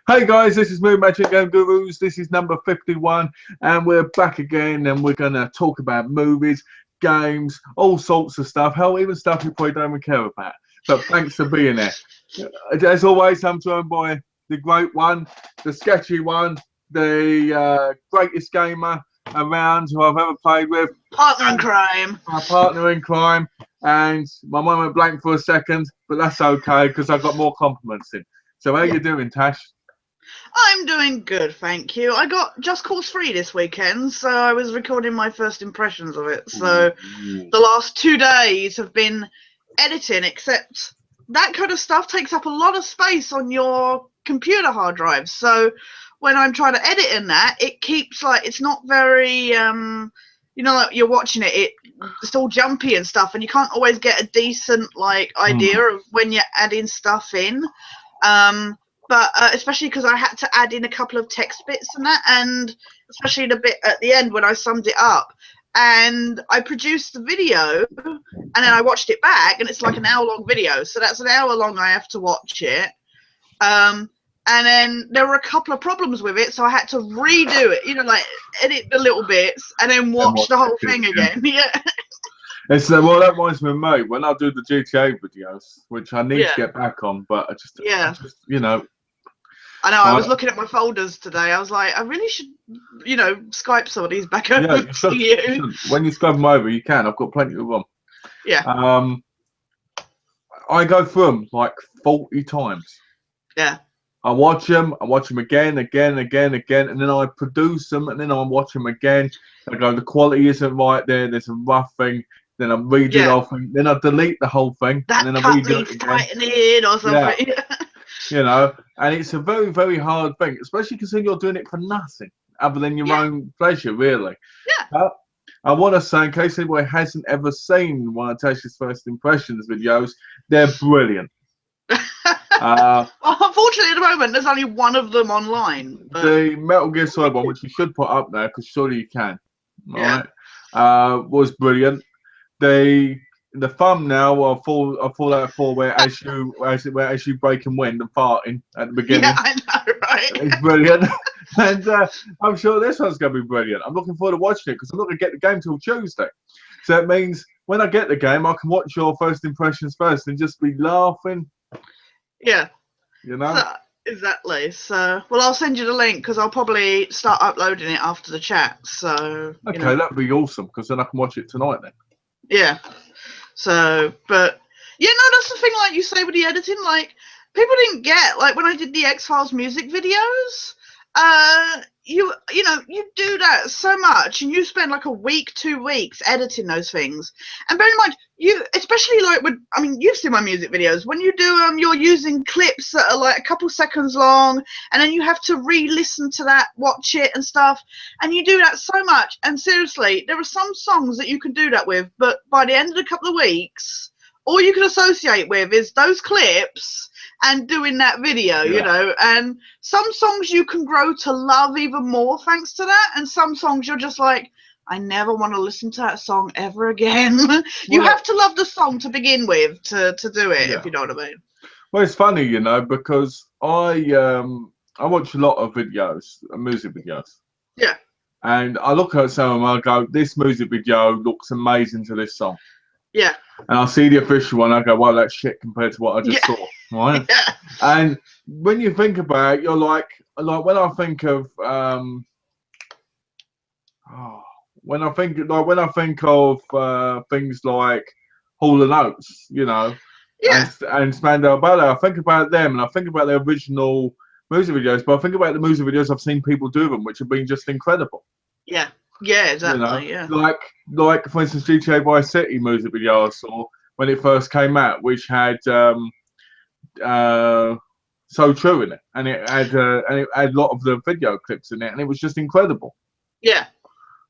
Hey guys, this is Moon Magic Game Gurus. This is number 51, and we're back again, and we're gonna talk about movies, games, all sorts of stuff. Hell, even stuff you probably don't even care about. But thanks for being there. As always, I'm joined by the great one, the sketchy one, the greatest gamer around who I've ever played with. Partner in crime. My partner in crime, and my mind went blank for a second, but that's okay because I've got more compliments in. So how you doing, Tash? I'm doing good, thank you. I got Just Cause 3 this weekend, so I was recording my first impressions of it. So the last 2 days have been editing, except that kind of stuff takes up a lot of space on your computer hard drive. So when I'm trying to edit in that, it keeps it's not very, like you're watching it, it's all jumpy and stuff, and you can't always get a decent idea of when you're adding stuff in. But especially because I had to add in a couple of text bits and that, and especially the bit at the end when I summed it up. And I produced the video, and then I watched it back, and it's like an hour-long video. So that's an hour long I have to watch it. And then there were a couple of problems with it, so I had to redo it, edit the little bits, and then watch the whole thing again. Yeah. It's well, that reminds me of me when I do the GTA videos, which I need to get back on, but I just I know. I was looking at my folders today. I was like, I really should, Skype some of these back over to you. You should. When you Skype them over, you can. I've got plenty of them. Yeah. I go through them like 40 times. Yeah. I watch them again, and then I produce them, and then I watch them again. I go, the quality isn't right there. There's a rough thing. Then I redo the whole thing. Then I delete the whole thing, and then I redo it again. Tightening or something. Yeah. And it's a very, very hard thing, especially because you're doing it for nothing other than your own pleasure, really. Yeah. But I want to say, in case anybody hasn't ever seen one of Tash's first impressions videos, they're brilliant. Well, unfortunately, at the moment, there's only one of them online. But... The Metal Gear Solid one, which you should put up there, because surely you can. Yeah. Was brilliant. The thumbnail of Fallout 4, where as you breaking wind and farting at the beginning. Yeah, I know, right? It's brilliant, and I'm sure this one's going to be brilliant. I'm looking forward to watching it because I'm not going to get the game till Tuesday. So it means when I get the game, I can watch your first impressions first and just be laughing. Yeah. So, exactly. So, well, I'll send you the link because I'll probably start uploading it after the chat. So. Okay, that'd be awesome because then I can watch it tonight then. Yeah. So, but that's the thing. Like you say with the editing, people didn't get when I did the X-Files music videos. You do that so much, and you spend a week, 2 weeks editing those things. And bear in mind, especially you've seen my music videos. When you do them, you're using clips that are a couple seconds long, and then you have to re-listen to that, watch it and stuff. And you do that so much. And seriously, there are some songs that you can do that with, but by the end of a couple of weeks, all you can associate with is those clips and doing that video, and some songs you can grow to love even more thanks to that, and some songs you're just like, I never want to listen to that song ever again. You have to love the song to begin with to do it, if you know what I mean. Well, it's funny, because I watch a lot of videos, music videos. Yeah. And I look at some of them, I go, this music video looks amazing to this song. Yeah. And I see the official one, I go, well, that's shit compared to what I just saw, right? Yeah. And when you think about it, you're like when I think of when I think of things like Hall and Oates, and Spandau Ballet, I think about them, and I think about their original music videos, but I think about the music videos I've seen people do them, which have been just incredible. Yeah. Yeah, exactly. Yeah. Like for instance, GTA Vice City music video I saw when it first came out, which had So True in it, and it had a lot of the video clips in it, and it was just incredible. Yeah.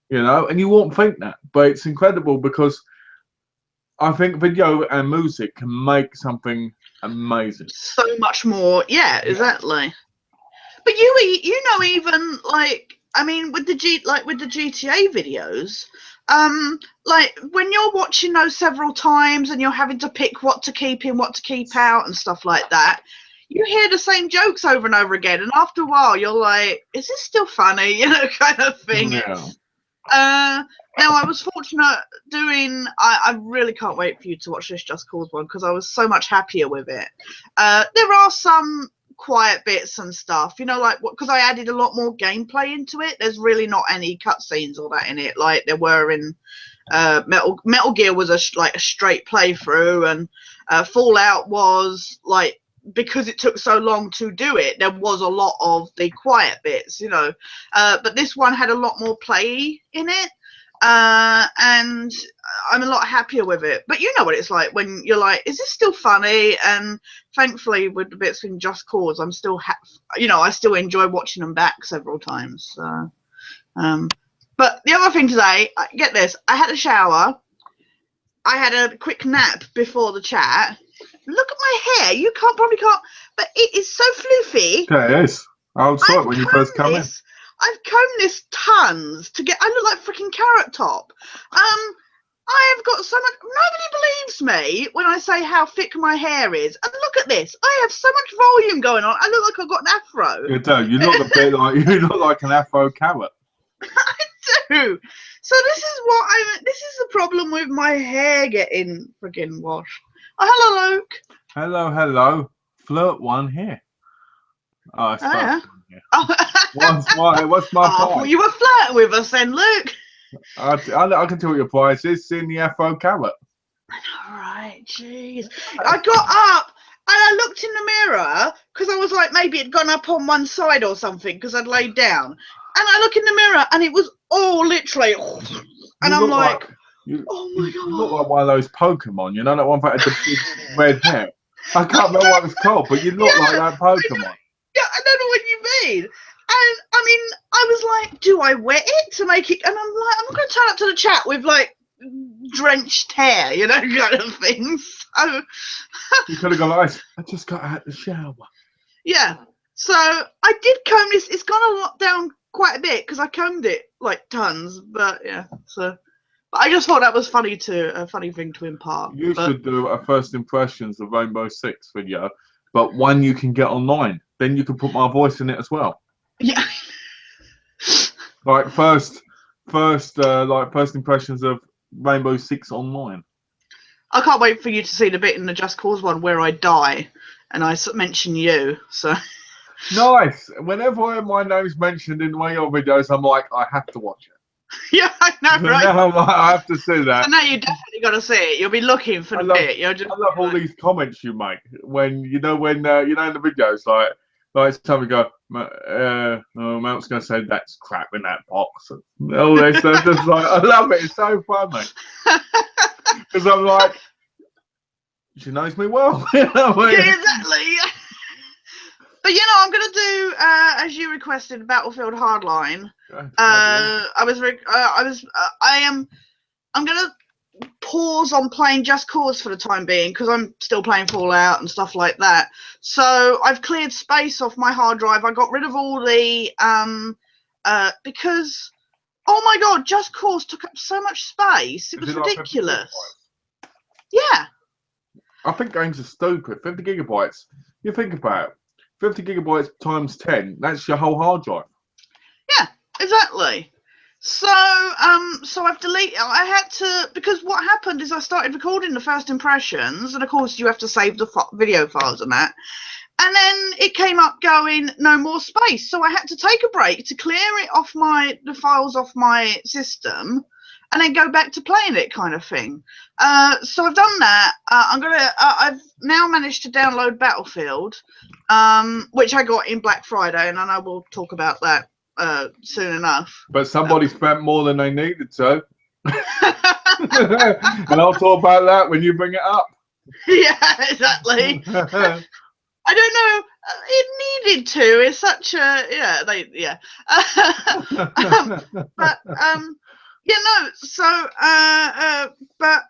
And you won't think that, but it's incredible because I think video and music can make something amazing. So much more. Yeah, exactly. But even with the GTA videos, when you're watching those several times and you're having to pick what to keep in, what to keep out and stuff like that, you hear the same jokes over and over again, and after a while you're like, is this still funny? Kind of thing. Yeah. Now I was fortunate doing. I really can't wait for you to watch this Just Cause one because I was so much happier with it. There are some quiet bits and stuff, like because I added a lot more gameplay into it. There's really not any cutscenes or that in it, like there were in Metal Gear was a straight playthrough, and Fallout was like, because it took so long to do it, there was a lot of the quiet bits, but this one had a lot more play in it, and I'm a lot happier with it. But you know what it's like when you're like, is this still funny? And thankfully with the bits in Just Cause, I'm still I still enjoy watching them back several times. So but the other thing today, get this, I had a shower, I had a quick nap before the chat. Look at my hair. You probably can't, but it is so floofy. Yeah, it is. I saw it when you first come in. I've combed this tons to get. I look like freaking Carrot Top. I have got so much. Nobody believes me when I say how thick my hair is. And look at this. I have so much volume going on. I look like I've got an afro. You do. You look a bit like an afro carrot. I do. So this is the problem with my hair getting friggin' washed. Oh, hello, Luke. Hello. Flirt one here. Oh, it's yeah. Here. What's my price? Well, you were flirting with us then, Luke. I can tell what your price is. It's in the afro carrot. All right, jeez. I got up and I looked in the mirror because I was like, maybe it'd gone up on one side or something because I'd laid down. And I look in the mirror and it was all literally, and I'm like, oh my God. You look like one of those Pokemon, that one that had the big red hair. I can't remember what it's called, but you look like that Pokemon. Yeah, I don't know what you mean. And I mean, I was like, do I wet it to make it? And I'm like, I'm not going to turn up to the chat with like drenched hair, kind of thing. So you could have gone like, I just got out of the shower. Yeah. So I did comb this. It's gone a lot down quite a bit because I combed it like tons. But yeah, but I just thought that was a funny thing to impart. You should do a first impressions of Rainbow Six video, but one you can get online. Then you can put my voice in it as well. Yeah. Like first impressions of Rainbow Six online. I can't wait for you to see the bit in the Just Cause one where I die and I mention you. So nice. Whenever my name's mentioned in one of your videos, I'm like, I have to watch it. Yeah, I know, right? Now I'm like, I have to see that. So now you definitely got to see it. You'll be looking for the bit. I love all these comments you make when in the videos like somebody go, Mount's going to say that's crap in that box. All this stuff, just like, I love it. It's so funny. Because I'm like, she knows me well. Yeah, exactly. But I'm going to do, as you requested, Battlefield Hardline. I'm going to pause on playing Just Cause for the time being because I'm still playing Fallout and stuff like that. So I've cleared space off my hard drive. I got rid of all the because oh my God, Just Cause took up so much space. It was ridiculous. Yeah. I think games are stupid. 50 gigabytes. You think about it. 50 gigabytes times 10. That's your whole hard drive. Yeah, exactly. So I've deleted. I had to, because what happened is I started recording the first impressions, and of course you have to save the video files and that. And then it came up going no more space, so I had to take a break to clear it off the files off my system, and then go back to playing it, kind of thing. So I've done that. I've now managed to download Battlefield, which I got in Black Friday, and I know we'll talk about that soon enough. But somebody spent more than they needed to. And I'll talk about that when you bring it up. Yeah, exactly. I don't know. It needed to. It's such a but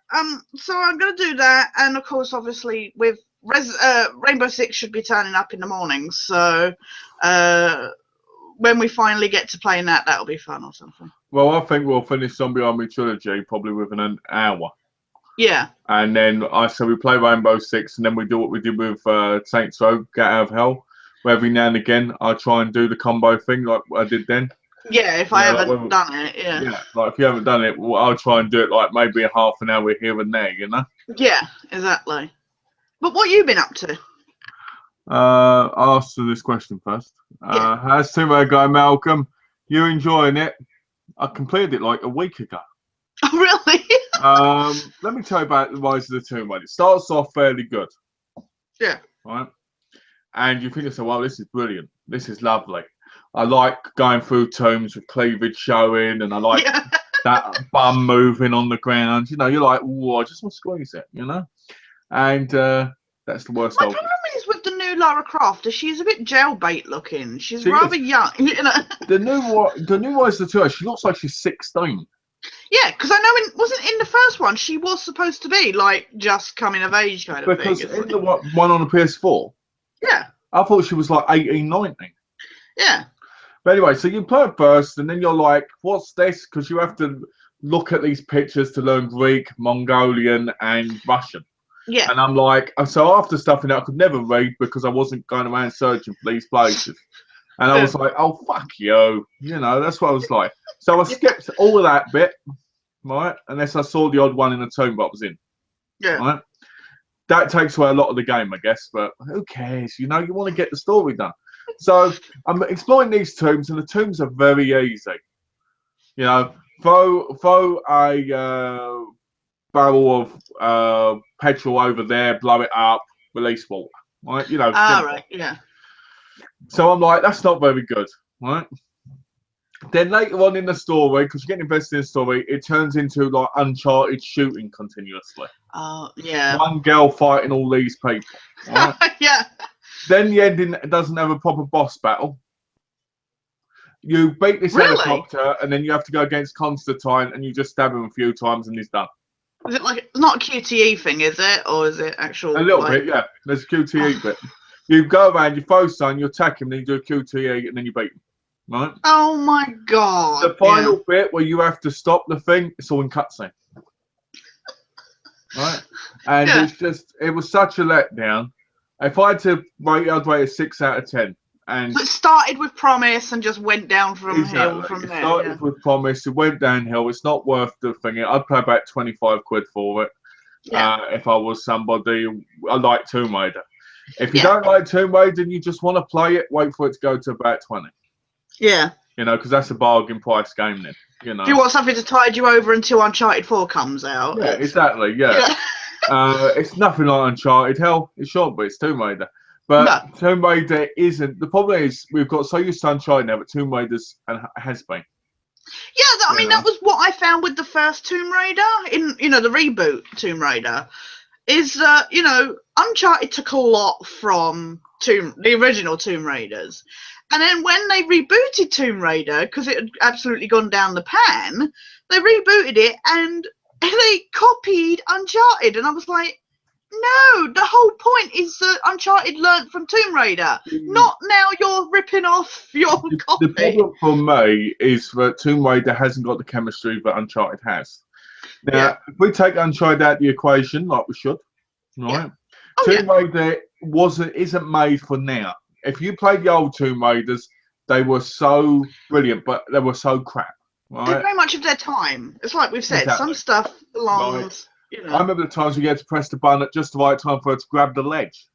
so I'm gonna do that, and of course, obviously, with Rainbow Six should be turning up in the morning. So when we finally get to playing that, that'll be fun or something. Well, I think we'll finish Zombie Army Trilogy probably within an hour. Yeah. And then so we play Rainbow Six, and then we do what we did with Saints Row, Get Out of Hell, where every now and again I try and do the combo thing like I did then. Yeah, if I haven't done it, yeah. Yeah, like if you haven't done it, well, I'll try and do it like maybe a half an hour here and there, you know? Yeah, exactly. But what you been up to? I'll answer this question first. Yeah. How's Tomb Raider going, Malcolm? You enjoying it? I completed it like a week ago. Oh, really? Let me tell you about the Rise of the Tomb Raider. It starts off fairly good. Yeah. Right? And you think to yourself, well, this is brilliant. This is lovely. I like going through tombs with cleavage showing, and I like that bum moving on the ground. You know, you're like, whoa, I just want to squeeze it, you know? And that's the worst. My problem is with the new Lara Croft, is she's a bit jailbait looking. She's She rather is. young, you know. The new Rise of the Tomb Raider, she looks like she's 16. Yeah, because I know wasn't in the first one she was supposed to be like just coming of age kind of Because thing. in the one on the PS4, yeah, I thought she was like 18, 19. Yeah. But anyway, so you play it first, and then you're like, what's this? Because you have to look at these pictures to learn Greek, Mongolian, and Russian. Yeah. And I'm like, so after stuff in it, I could never read because I wasn't going around searching for these places. And I was like, oh, fuck you. You know, that's what I was like. So I skipped all of that bit, right? Unless I saw the odd one in the tomb that I was in. Yeah. Right? That takes away a lot of the game, I guess, but who cares? You know, you want to get the story done. So I'm exploring these tombs, and the tombs are very easy. You know, throw a barrel of petrol over there, blow it up, release water. Right? You know. Right. Yeah. So I'm like, that's not very good, right? Then later on in the story, because you're getting invested in the story, it turns into like Uncharted shooting continuously. Oh, yeah. One girl fighting all these people. Right? Yeah. Then the ending doesn't have a proper boss battle. You beat this helicopter, and then you have to go against Constantine, and you just stab him a few times, and he's done. Is it like, it's not a QTE thing, is it? Or is it actual? A little bit, yeah. There's a QTE bit. You go around, you throw something, you attack him, then you do a QTE, and then you beat him. Right? Oh my god. The final bit where you have to stop the thing, it's all in cutscene. Right? And it's just, it was such a letdown. If I had to rate it, I'd rate it 6 out of 10. And so it started with promise and just went down from hill from there. It started with promise, it went downhill. It's not worth the thing. I'd pay about 25 quid for it. If I was somebody. I like Tomb Raider. If you don't like Tomb Raider and you just want to play it, wait for it to go to about 20. Yeah. You know, because that's a bargain price game then. You know. If you want something to tide you over until Uncharted 4 comes out. Yeah, exactly. Yeah. It's nothing like Uncharted. Hell, it's short, but it's Tomb Raider. But Tomb Raider isn't. The problem is we've got so used to Uncharted now, but Tomb Raider's has been. Yeah, I mean that was what I found with the first Tomb Raider in the reboot Tomb Raider, is Uncharted took a lot from the original Tomb Raiders, and then when they rebooted Tomb Raider because it had absolutely gone down the pan, they rebooted it and they copied Uncharted, and I was like, no, the whole point is that Uncharted learnt from Tomb Raider, not now you're ripping off your copy. The problem for me is that Tomb Raider hasn't got the chemistry that Uncharted has. Now, if we take Uncharted out of the equation, like we should, right? Tomb Raider isn't made for now. If you played the old Tomb Raiders, they were so brilliant, but they were so crap. Right? They're very much of their time. It's like we've said, some stuff belongs. Right. I remember the times we had to press the button at just the right time for her to grab the ledge.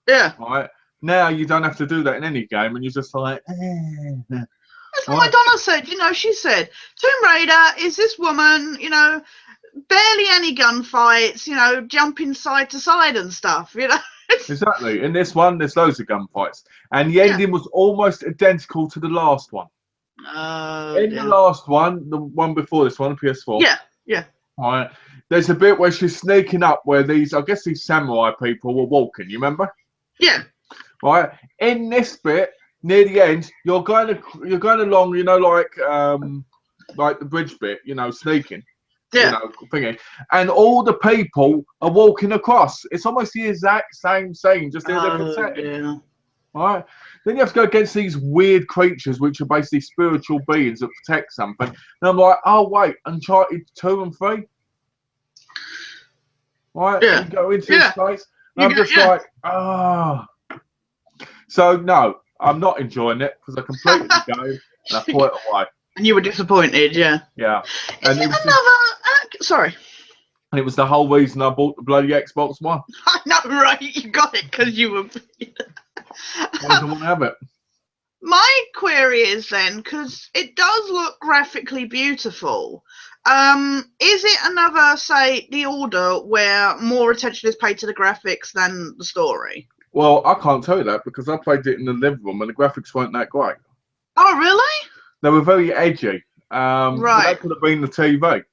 Yeah. Right. Now you don't have to do that in any game, and you're just like. That's what Madonna said. She said Tomb Raider is this woman. Barely any gunfights. Jumping side to side and stuff. Exactly. In this one, there's loads of gunfights, and the ending was almost identical to the last one. The last one, the one before this one, PS4. Yeah. Yeah. All right. There's a bit where she's sneaking up where these samurai people were walking. You remember? Yeah. Right. In this bit, near the end, you're going along. Like the bridge bit. Sneaking. Yeah. Thinking, and all the people are walking across. It's almost the exact same scene, just in a different setting. Yeah. Right. Then you have to go against these weird creatures, which are basically spiritual beings that protect something. And I'm like, oh wait, Uncharted 2 and 3. right? Yeah. And you go into this Yeah. place, and You I'm go, just like, ah. So no, I'm not enjoying it because I completed the game and I put it away. And you were disappointed, yeah. Yeah, Is and it it was another? Sorry. and it was the whole reason I bought the bloody Xbox One. I know, right? You got it because you were. I don't want to have it. My query is then, because it does look graphically beautiful. Is it another, say, The Order, where more attention is paid to the graphics than the story? Well, I can't tell you that because I played it in the living room and the graphics weren't that great. Oh, really? They were very edgy. But Right. that could have been the TV.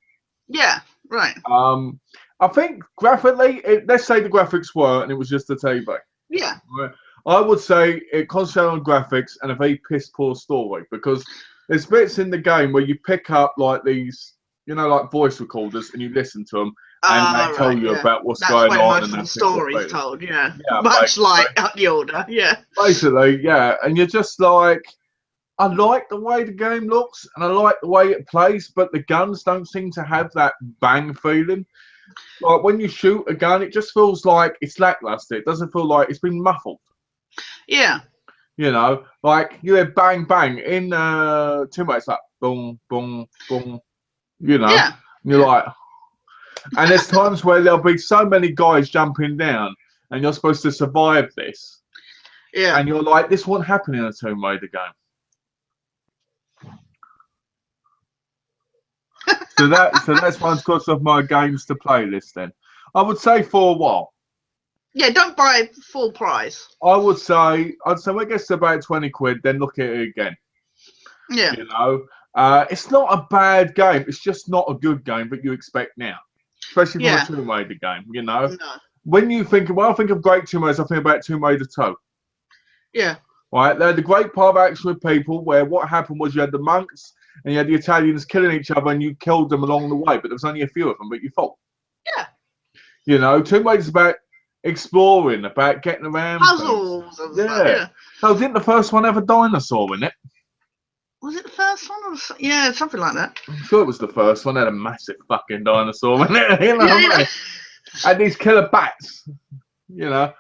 Yeah. Right. I think graphically, let's say the graphics were, and it was just the TV. Yeah. Right? I would say it concentrated on graphics and a very piss poor story because there's bits in the game where you pick up like these, like voice recorders and you listen to them and they tell you about what's That's going where on most and of the that's it, what story's they- told, yeah. Yeah, Much like The Order, yeah. Basically, yeah. And you're just like, I like the way the game looks and I like the way it plays, but the guns don't seem to have that bang feeling. Like when you shoot a gun, it just feels like it's lackluster. It doesn't feel like it's been muffled. Yeah. Like you hear bang bang in Tomb Raider, it's like boom, boom, boom. Yeah. And you're like, and there's times where there'll be so many guys jumping down, and you're supposed to survive this. Yeah. And you're like, this won't happen in a Tomb Raider game. so that's one of my games to play list. Then I would say for a while. Yeah, don't buy full price. I'd say when it gets to about 20 quid, then look at it again. Yeah. It's not a bad game. It's just not a good game that you expect now, especially from a Tomb Raider game. No. When I think of great Tomb Raiders, I think about Tomb Raider 2. Yeah. Right, they had the great part of action with people where what happened was you had the monks and you had the Italians killing each other and you killed them along the way, but there was only a few of them, but you fought. Yeah. Tomb Raider's about exploring, about getting around. Puzzles and stuff, yeah. No, didn't the first one have a dinosaur in it? Was it the first one? Yeah, something like that. I'm sure it was the first one. It had a massive fucking dinosaur in it. Yeah. And these killer bats. Yeah.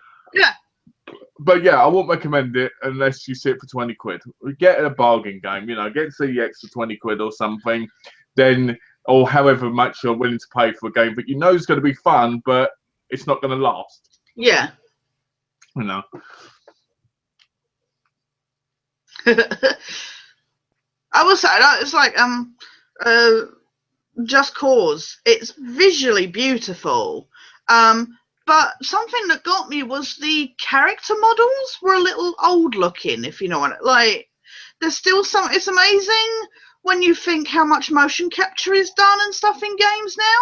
But yeah, I won't recommend it unless you sit for 20 quid. Get a bargain game, get CX for 20 quid or something, then, or however much you're willing to pay for a game that it's going to be fun, but it's not going to last. Yeah. I will say, it's like, Just Cause. It's visually beautiful. But something that got me was the character models were a little old looking, if you know what there's still it's amazing when you think how much motion capture is done and stuff in games now.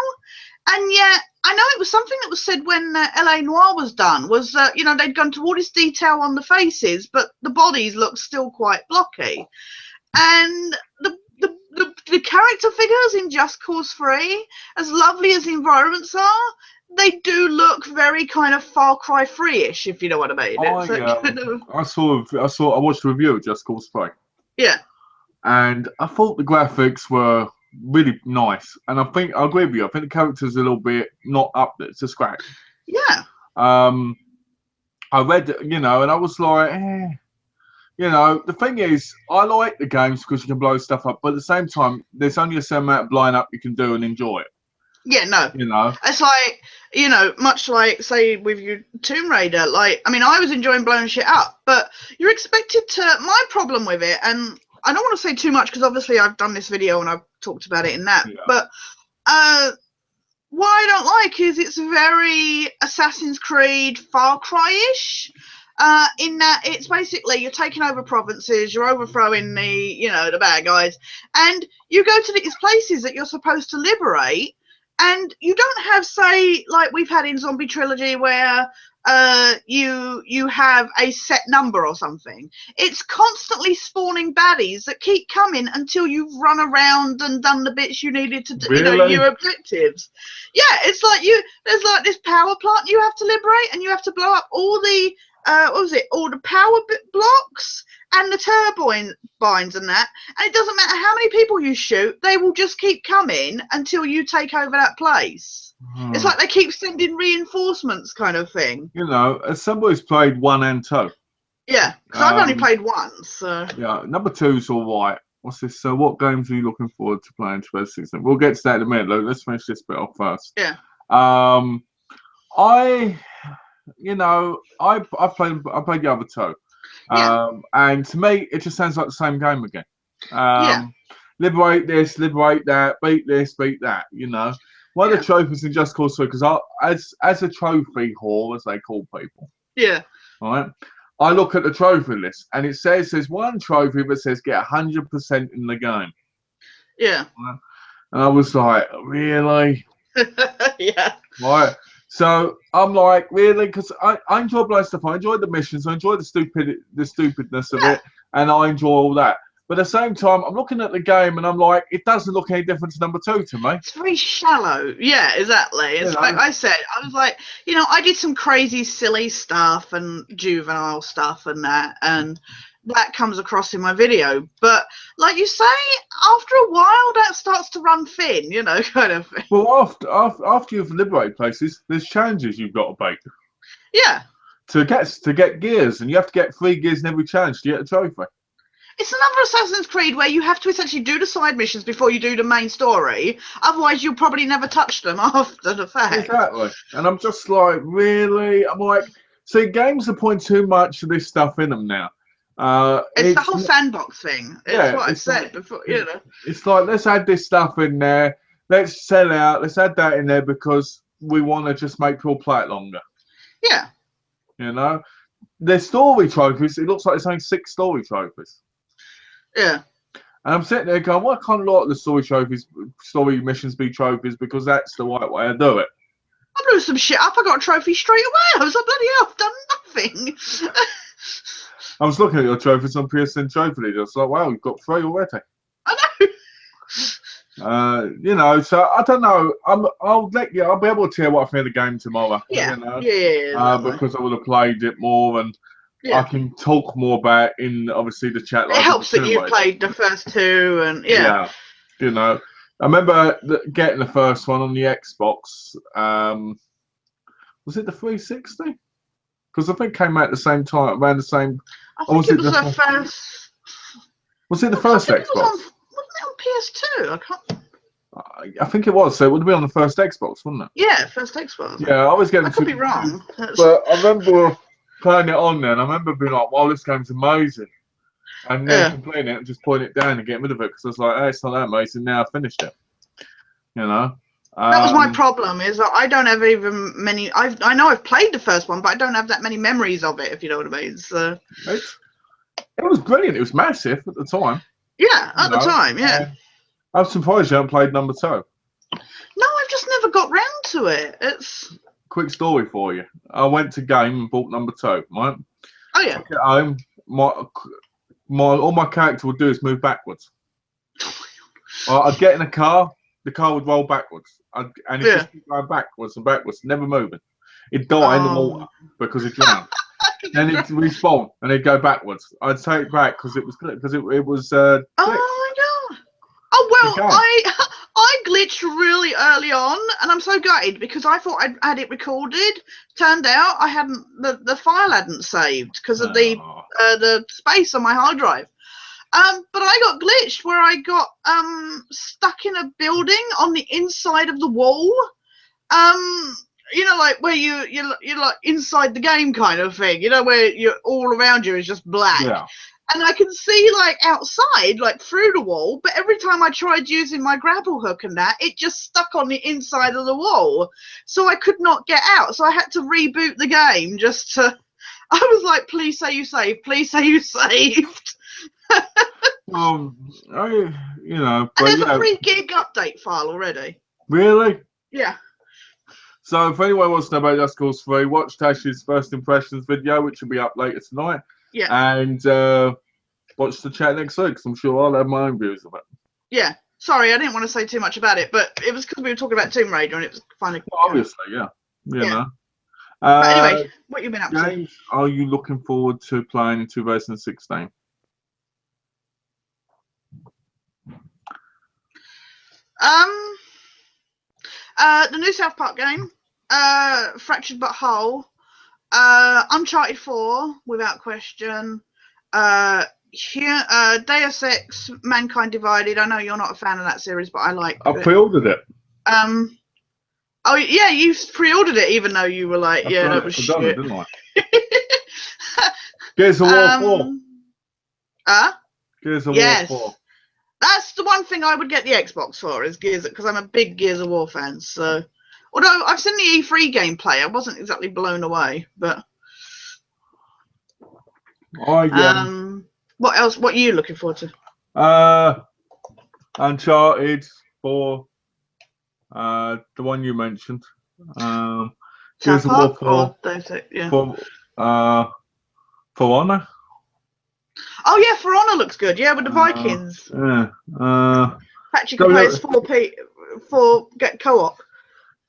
And yet, I know it was something that was said when LA Noire was done, was that, they'd gone to all this detail on the faces, but the bodies looked still quite blocky. And the character figures in Just Cause 3, as lovely as the environments are, they do look very kind of Far Cry 3-ish, if you know what I mean. I watched a review of Just Cause 3. Yeah. And I thought the graphics were really nice. And I agree with you. I think the characters are a little bit not up there to scratch. Yeah. I read, and I was like, the thing is, I like the games because you can blow stuff up, but at the same time, there's only a certain amount of blowing up you can do and enjoy it. Yeah, no. It's like, much like, say, with your Tomb Raider, I was enjoying blowing shit up, but you're expected to, my problem with it, and I don't want to say too much because obviously I've done this video and I've talked about it in that, but what I don't like is it's very Assassin's Creed Far Cry-ish. In that it's basically you're taking over provinces, you're overthrowing the bad guys, and you go to these places that you're supposed to liberate, and you don't have, say, like we've had in Zombie Trilogy where you have a set number or something. It's constantly spawning baddies that keep coming until you've run around and done the bits you needed to do, Really? your objectives. Yeah, it's like there's like this power plant you have to liberate, and you have to blow up all the all the power blocks and the turbines and that, and it doesn't matter how many people you shoot, they will just keep coming until you take over that place. It's like they keep sending reinforcements, kind of thing. You know, as somebody who's played 1 and 2. Yeah, because I've only played once. So. Yeah, number 2's all right. What's this? So, what games are you looking forward to playing 2016? We'll get to that in a minute, Luke. Let's finish this bit off first. Yeah. I played the other 2. And to me, it just sounds like the same game again. Liberate this, liberate that, beat this, beat that. You know, one of the trophies in Just Cause 3, because as a trophy whore, as they call people. Yeah. All right. I look at the trophy list, and it says there's one trophy that says get 100% in the game. Yeah. And I was like, really? Yeah. Right. So I'm like, really? Because I enjoy playing stuff. I enjoy the missions. I enjoy the stupidness of it, and I enjoy all that. But at the same time, I'm looking at the game, and I'm like, it doesn't look any different to number 2 to me. It's very shallow. Yeah, exactly. It's like I said, I was like, I did some crazy, silly stuff and juvenile stuff and that comes across in my video. But like you say, after a while, that starts to run thin, kind of thing. Well, after you've liberated places, there's challenges you've got to beat. Yeah. To get gears, and you have to get 3 gears in every challenge to get a trophy. It's another Assassin's Creed where you have to essentially do the side missions before you do the main story. Otherwise, you'll probably never touch them after the fact. Exactly. And I'm just like, really? I'm like, see, games are putting too much of this stuff in them now. It's the whole sandbox thing. It's what I said before, It's like, let's add this stuff in there. Let's sell out. Let's add that in there because we want to just make people play it longer. Yeah. The story trophies, it looks like there's only 6 story trophies. Yeah. And I'm sitting there going, why can't a lot of the story missions be trophies? Because that's the right way to do it. I blew some shit up. I got a trophy straight away. I was like, bloody hell, I've done nothing. I was looking at your trophies on PSN Trophy Leader. I was like, wow, you've got 3 already. I know. So I don't know. I'll be able to tell you what I think of the game tomorrow. Yeah. Because I would have played it more and I can talk more about in obviously the chat. It helps that you played the first 2 and I remember getting the first one on the Xbox. Was it the 360? Because I think it came out at the same time, around the same. I think it was the first. Was it the first Xbox? Wasn't it on PS2? I can't. I think it was. So it would be on the first Xbox, wouldn't it? Yeah, first Xbox. Yeah, I was getting. I could be wrong. But I remember playing it on there, and I remember being like, "Wow, this game's amazing," and then completing it and just putting it down and getting rid of it because I was like, "Hey, it's not that amazing." Now I finished it. That was my problem. Is that I don't have even many. I know I've played the first one, but I don't have that many memories of it. If you know what I mean. So it was brilliant. It was massive at the time. Yeah, at the time. Yeah. I'm surprised you haven't played number 2. No, I've just never got round to it. It's. Quick story for you. I went to game and bought number 2. Right. Oh yeah. At home, all my character would do is move backwards. I'd get in a car. The car would roll backwards, and it just keep going backwards and backwards, never moving. It'd die in the water because it drowned. Then it'd respawn and it'd go backwards. I'd take it back because it was oh my god! Oh well, I glitched really early on, and I'm so gutted because I thought I'd had it recorded. Turned out I hadn't. The file hadn't saved because of the space on my hard drive. But I got glitched where I got stuck in a building on the inside of the wall. Like where you're like inside the game kind of thing. Where you're all around you is just black. Yeah. And I can see like outside, like through the wall. But every time I tried using my grapple hook and that, it just stuck on the inside of the wall. So I could not get out. So I had to reboot the game just to. I was like, please say you saved. Please say you saved. And there's a 3 gig update file already. Really? Yeah. So if anyone wants to know about Just Cause 3, watch Tash's first impressions video, which will be up later tonight. Yeah. And watch the chat next week, because I'm sure I'll have my own views of it. Yeah. Sorry, I didn't want to say too much about it, but it was because we were talking about Tomb Raider, and it was funny. Well, obviously, yeah. But anyway, what you been up to? Are you looking forward to playing in 2016? The new South Park game, Fractured But Whole, Uncharted 4, without question. Deus Ex, Mankind Divided. I know you're not a fan of that series, but I like I it. pre-ordered it. Oh yeah, you pre-ordered it, even though you were like, yeah, that was I've shit. done it, didn't I? Gears of War 4. Gears of War 4. That's the one thing I would get the Xbox for, is Gears, because I'm a big Gears of War fan. So, although I've seen the E3 gameplay, I wasn't exactly blown away. But what else? What are you looking forward to? Uncharted 4. The one you mentioned. Gears of War 4. Yeah. For Honor. Oh yeah, For Honor looks good. Yeah, with the Vikings. Yeah. Actually, you can play as 4 get co-op.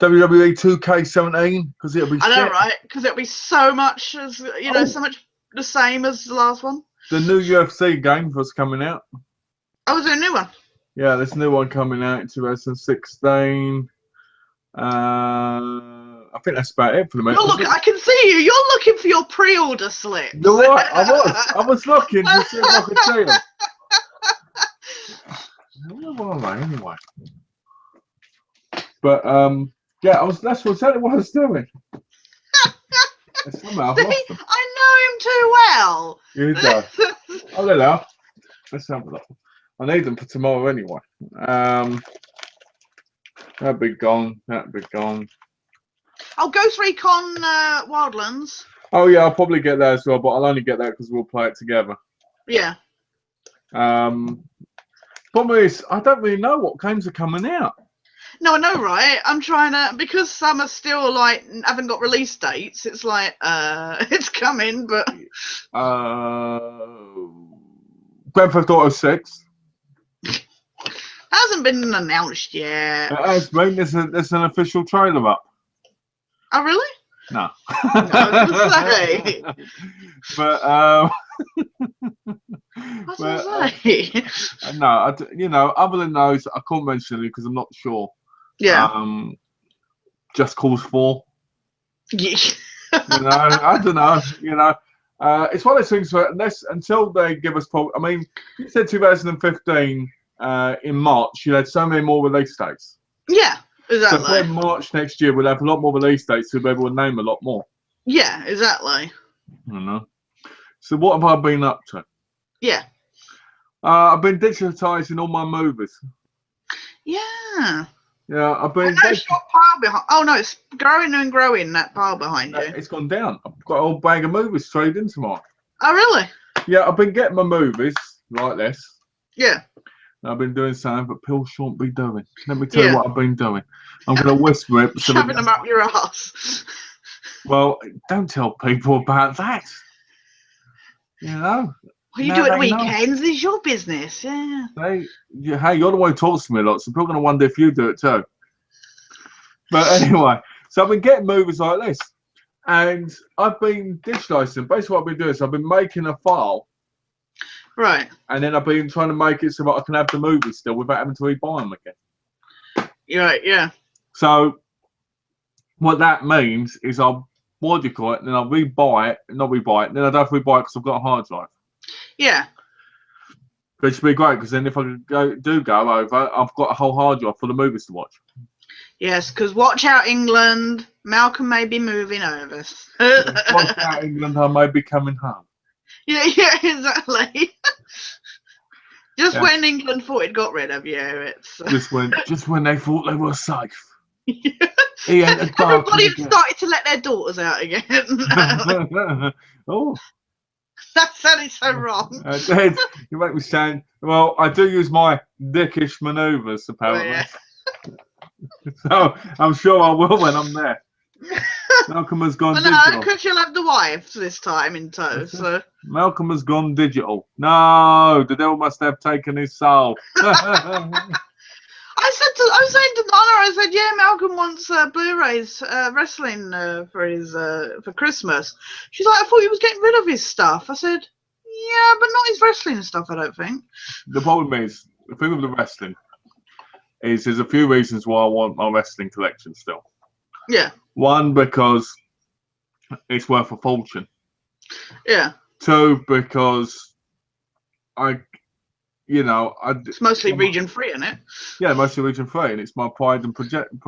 WWE 2K17, because it'll be. I know, right? Because it'll be so much as so much the same as the last one. The new UFC game was coming out. Oh, is there a new one? Yeah, there's a new one coming out in 2016. I think that's about it for the moment. I can see you. You're looking for your pre-order slips. You're right. I was looking to see if I could see them. Where are they anyway? But yeah, that's exactly what I was doing. Somehow I've lost them. I know him too well. You do. Oh, there they are. Let's have a look. I need them for tomorrow anyway. That'd be gone. That'd be gone. Oh, Ghost Recon Wildlands. Oh yeah, I'll probably get that as well, but I'll only get that because we'll play it together. Yeah. Problem is, I don't really know what games are coming out. No, I know, right? I'm trying to, because some are still like haven't got release dates. It's like it's coming, but Grand Theft Auto 6 hasn't been announced yet. It has been. There's an official trailer up. Oh really? No. I was gonna say. No, other than those, I can't mention it because I'm not sure. Yeah. Just Cause 4. Yeah. I don't know. It's one of those things where until they give us. I mean, you said 2015 in March. You had so many more release dates. Yeah, exactly. So in March next year, we'll have a lot more release dates, so we'll be able to name a lot more. Yeah, exactly. I don't know. So what have I been up to? Yeah. I've been digitizing all my movies. Yeah. Yeah, I've been. There's your pile behind. Oh no, it's growing and growing. That pile behind you. It's gone down. I've got a whole bag of movies straight into mine. Oh really? Yeah, I've been getting my movies like this. Yeah. I've been doing something, but Pill shouldn't be doing. Let me tell you what I've been doing. I'm going to whisper it. Shoving them up your ass. Well, don't tell people about that. You know. What you do at the weekends is your business, yeah. Hey, you're the one who talks to me a lot, so people are going to wonder if you do it too. But anyway, so I've been getting movies like this, and I've been digitizing. Basically, what I've been doing is I've been making a file, right, and then I've been trying to make it so that I can have the movies still without having to rebuy them again. Right, yeah. So what that means is I'll modify it, and then I'll not rebuy it, and then I don't have to rebuy it because I've got a hard drive. Yeah. Which would be great because then if I do go over, I've got a whole hard drive full of movies to watch. Yes, because watch out, England. Malcolm may be moving over. Watch out, England. I may be coming home. Yeah, exactly. When England thought it got rid of you, it's just when they thought they were safe. Everybody started to let their daughters out again. Oh. That sounded so wrong. You make me sound. Well, I do use my dickish manoeuvres, apparently. Oh, yeah. So I'm sure I will when I'm there. Malcolm has gone digital. Because you'll have the wife this time in tow. So Malcolm has gone digital. No, the devil must have taken his soul. I was saying to Donna, I said, yeah, Malcolm wants Blu-rays wrestling for Christmas. She's like, I thought he was getting rid of his stuff. I said, yeah, but not his wrestling stuff, I don't think. The problem is, the thing with the wrestling, is there's a few reasons why I want my wrestling collection still. Yeah. One, because it's worth a fortune. Yeah. Two, because it's mostly region 3, isn't it? Yeah, mostly region 3, and it's my pride and possession,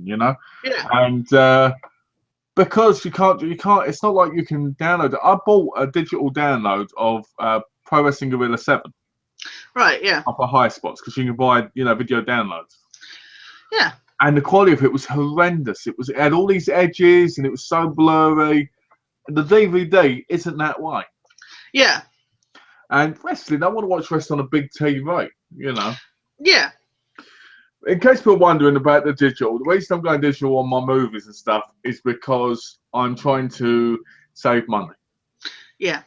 Yeah. And because you can't. It's not like you can download it. I bought a digital download of Pro Wrestling Guerrilla 7. Right. Yeah. Up at high spots because you can buy video downloads. Yeah. And the quality of it was horrendous. It had all these edges and it was so blurry. And the DVD isn't that way. Yeah. And wrestling, I want to watch wrestling on a big TV, Yeah. In case people are wondering about the digital, the reason I'm going digital on my movies and stuff is because I'm trying to save money. Yeah.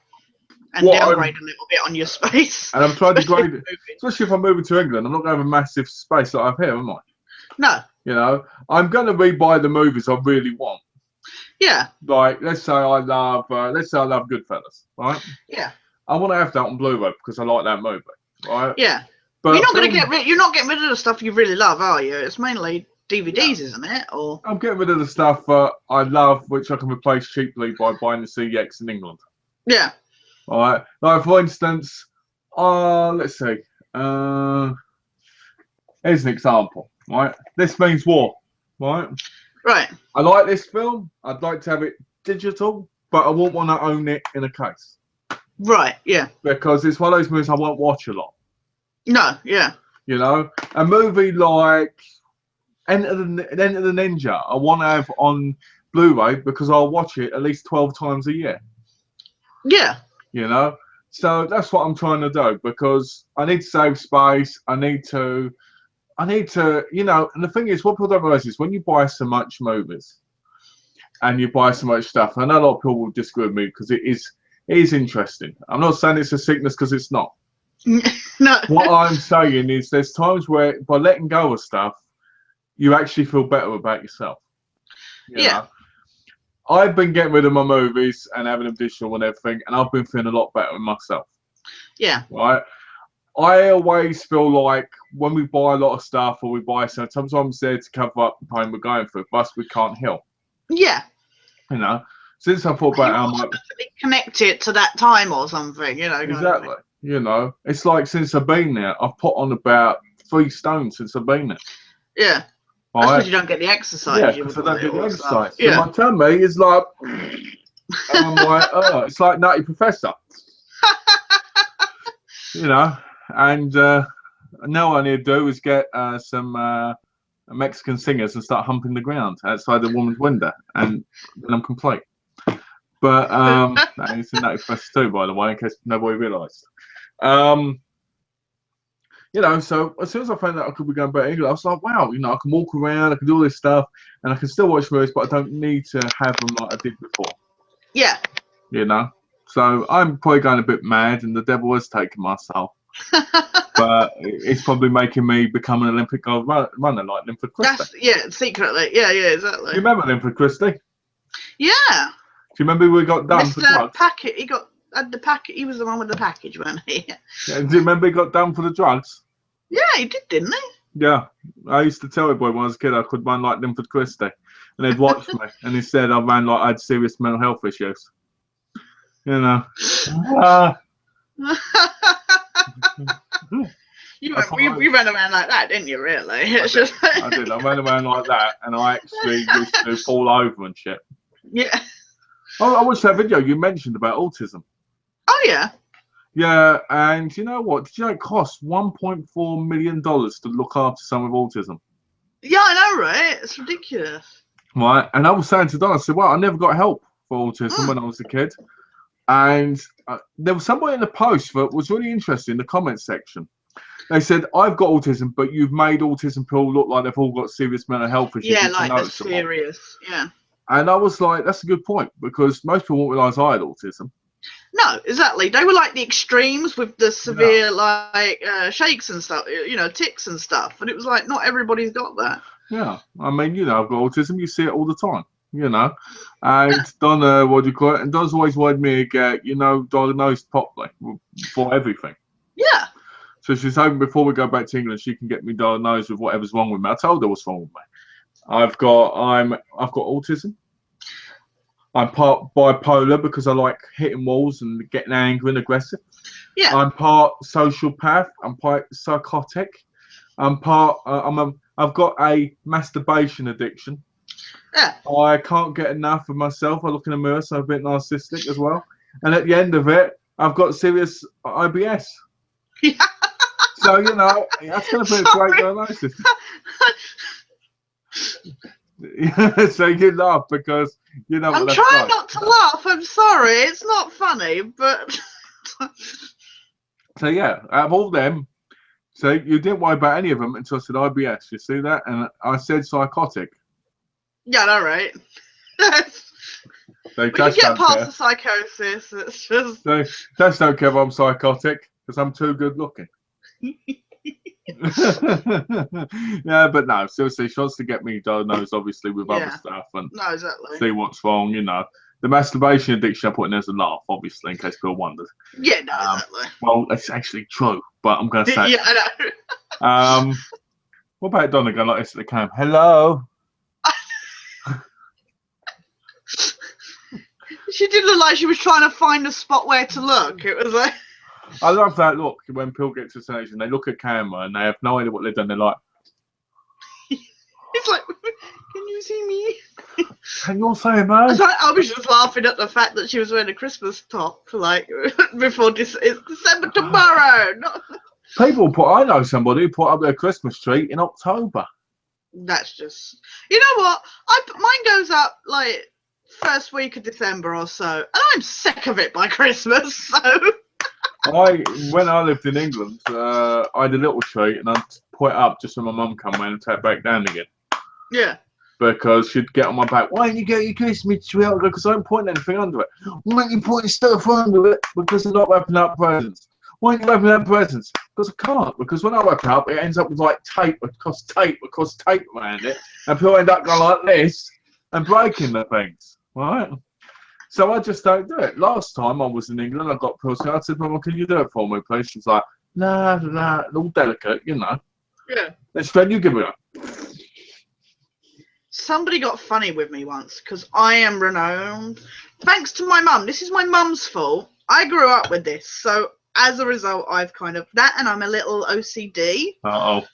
And downgrade a little bit on your space. And I'm trying to grade it. Especially if I'm moving to England. I'm not going to have a massive space like I have here, am I? No. I'm going to rebuy the movies I really want. Yeah. Like, let's say I love Goodfellas, right? Yeah. I want to have that on Blu-ray because I like that movie, right? Yeah. But you're not getting rid of the stuff you really love, are you? It's mainly DVDs, isn't it? Or I'm getting rid of the stuff I love, which I can replace cheaply by buying the CX in England. Yeah. All right. Like, for instance, let's see. Here's an example, right? This Means War, right? Right. I like this film. I'd like to have it digital, but I won't want to own it in a case. Right, yeah. Because it's one of those movies I won't watch a lot. No, yeah. A movie like Enter the Ninja, I want to have on Blu-ray because I'll watch it at least 12 times a year. Yeah. So that's what I'm trying to do because I need to save space. I need to, and the thing is, what people don't realize is when you buy so much movies and you buy so much stuff, I know a lot of people will disagree with me because it is interesting. I'm not saying it's a sickness because it's not. No. What I'm saying is there's times where by letting go of stuff, you actually feel better about yourself. Yeah. I've been getting rid of my movies and having them digital and everything, and I've been feeling a lot better with myself. Yeah. Right? I always feel like when we buy a lot of stuff or we buy something, sometimes there to cover up the pain we're going through, plus we can't heal. Yeah. Since I thought about how much connect it to that time or something, Exactly. It's like since I've been there, I've put on about 3 stone since I've been there. Yeah. That's because you don't get the exercise. Yeah, because I don't get the exercise. Yeah. So my tummy is like, and I'm like, it's like Nutty Professor. And now all I need to do is get some Mexican singers and start humping the ground outside the woman's window, and then I'm complete. But it's a Nutty Professor too, by the way, in case nobody realised. So as soon as I found out I could be going back to England, I was like, wow, I can walk around, I can do all this stuff, and I can still watch movies, but I don't need to have them like I did before. Yeah. So I'm probably going a bit mad, and the devil has taken my soul. But it's probably making me become an Olympic gold runner like Linford Christie. Secretly. Yeah, exactly. Do you remember Linford Christie? Yeah. Do you remember we got done for drugs? The packet. He was the one with the package, wasn't he? Yeah, do you remember he got done for the drugs? Yeah, he did, didn't he? Yeah. I used to tell everybody when I was a kid I could run like Linford Christie. And they'd watch me. And he said I ran like I had serious mental health issues. You ran around like that, didn't you, really? I did. I ran around like that. And I actually used to fall over and shit. Yeah. I watched that video you mentioned about autism. Oh, yeah. Yeah, and you know what? Did you know it costs $1.4 million to look after someone with autism? Yeah, I know, right? It's ridiculous. Right, and I was saying to Don, I said, well, I never got help for autism when I was a kid. And there was somebody in the post that was really interesting in the comments section. They said, I've got autism, but you've made autism people look like they've all got serious mental health issues. Yeah, like they're serious, yeah. And I was like, that's a good point, because most people won't realise I had autism. No, exactly. They were like the extremes with the severe, shakes and stuff, tics and stuff. And it was like, not everybody's got that. Yeah. I mean, I've got autism. You see it all the time, And Don, what do you call it? And Don's always wanted me to get, diagnosed properly for everything. Yeah. So she's hoping before we go back to England, she can get me diagnosed with whatever's wrong with me. I told her what's wrong with me. I've got autism. I'm part bipolar because I like hitting walls and getting angry and aggressive. Yeah. I'm part sociopath. I'm part psychotic. I've got a masturbation addiction. Yeah. I can't get enough of myself. I look in the mirror, so I'm a bit narcissistic as well. And at the end of it, I've got serious IBS. Yeah. So, you know, that's going to be a great diagnosis. So you laugh because you know what I'm that's trying like. not to laugh. I'm sorry. It's not funny, but... So, yeah, out of all them, so you didn't worry about any of them until I said IBS. You see that? And I said psychotic. Yeah, all right. So We can get past the psychosis. It's just... So Tash don't care if I'm psychotic because I'm too good looking. Yeah, but no, seriously, she wants to get me diagnosed, obviously, with other stuff and no, exactly. see what's wrong, you know. The masturbation addiction I put in as a laugh, obviously, in case people wondered. Yeah, no, exactly. Well, it's actually true, but I'm going to say yeah, I know. What about Donna going like this at the cam? Hello? She did look like she was trying to find a spot where to look. It was like... I love that look when people get to a stage and they look at camera and they have no idea what they've done. They're like, it's like, can you see me? Can you all say, man? I was just laughing at the fact that she was wearing a Christmas top, like, before it's December tomorrow. I know somebody who put up their Christmas tree in October. That's just, you know what? Mine goes up like first week of December or so, and I'm sick of it by Christmas. So. When I lived in England, I had a little tree and I'd put it up just when my mum come round and take it back down again. Yeah. Because she'd get on my back. Why don't you get your Christmas tree out? Because I don't put anything under it. Why don't you put stuff under it? Because I'm not wrapping up presents. Why aren't you wrapping up presents? Because I can't. Because when I wrap it up, it ends up with like tape across tape around it, and people end up going like this and breaking the things. Right? So I just don't do it. Last time I was in England, I got Pilsy. I said, Mama, can you do it for me, please? She's like, nah, all delicate, you know. Yeah. Then you give it up. Somebody got funny with me once because I am renowned. Thanks to my mum. This is my mum's fault. I grew up with this. So as a result, I've kind of that, and I'm a little OCD. Uh-oh.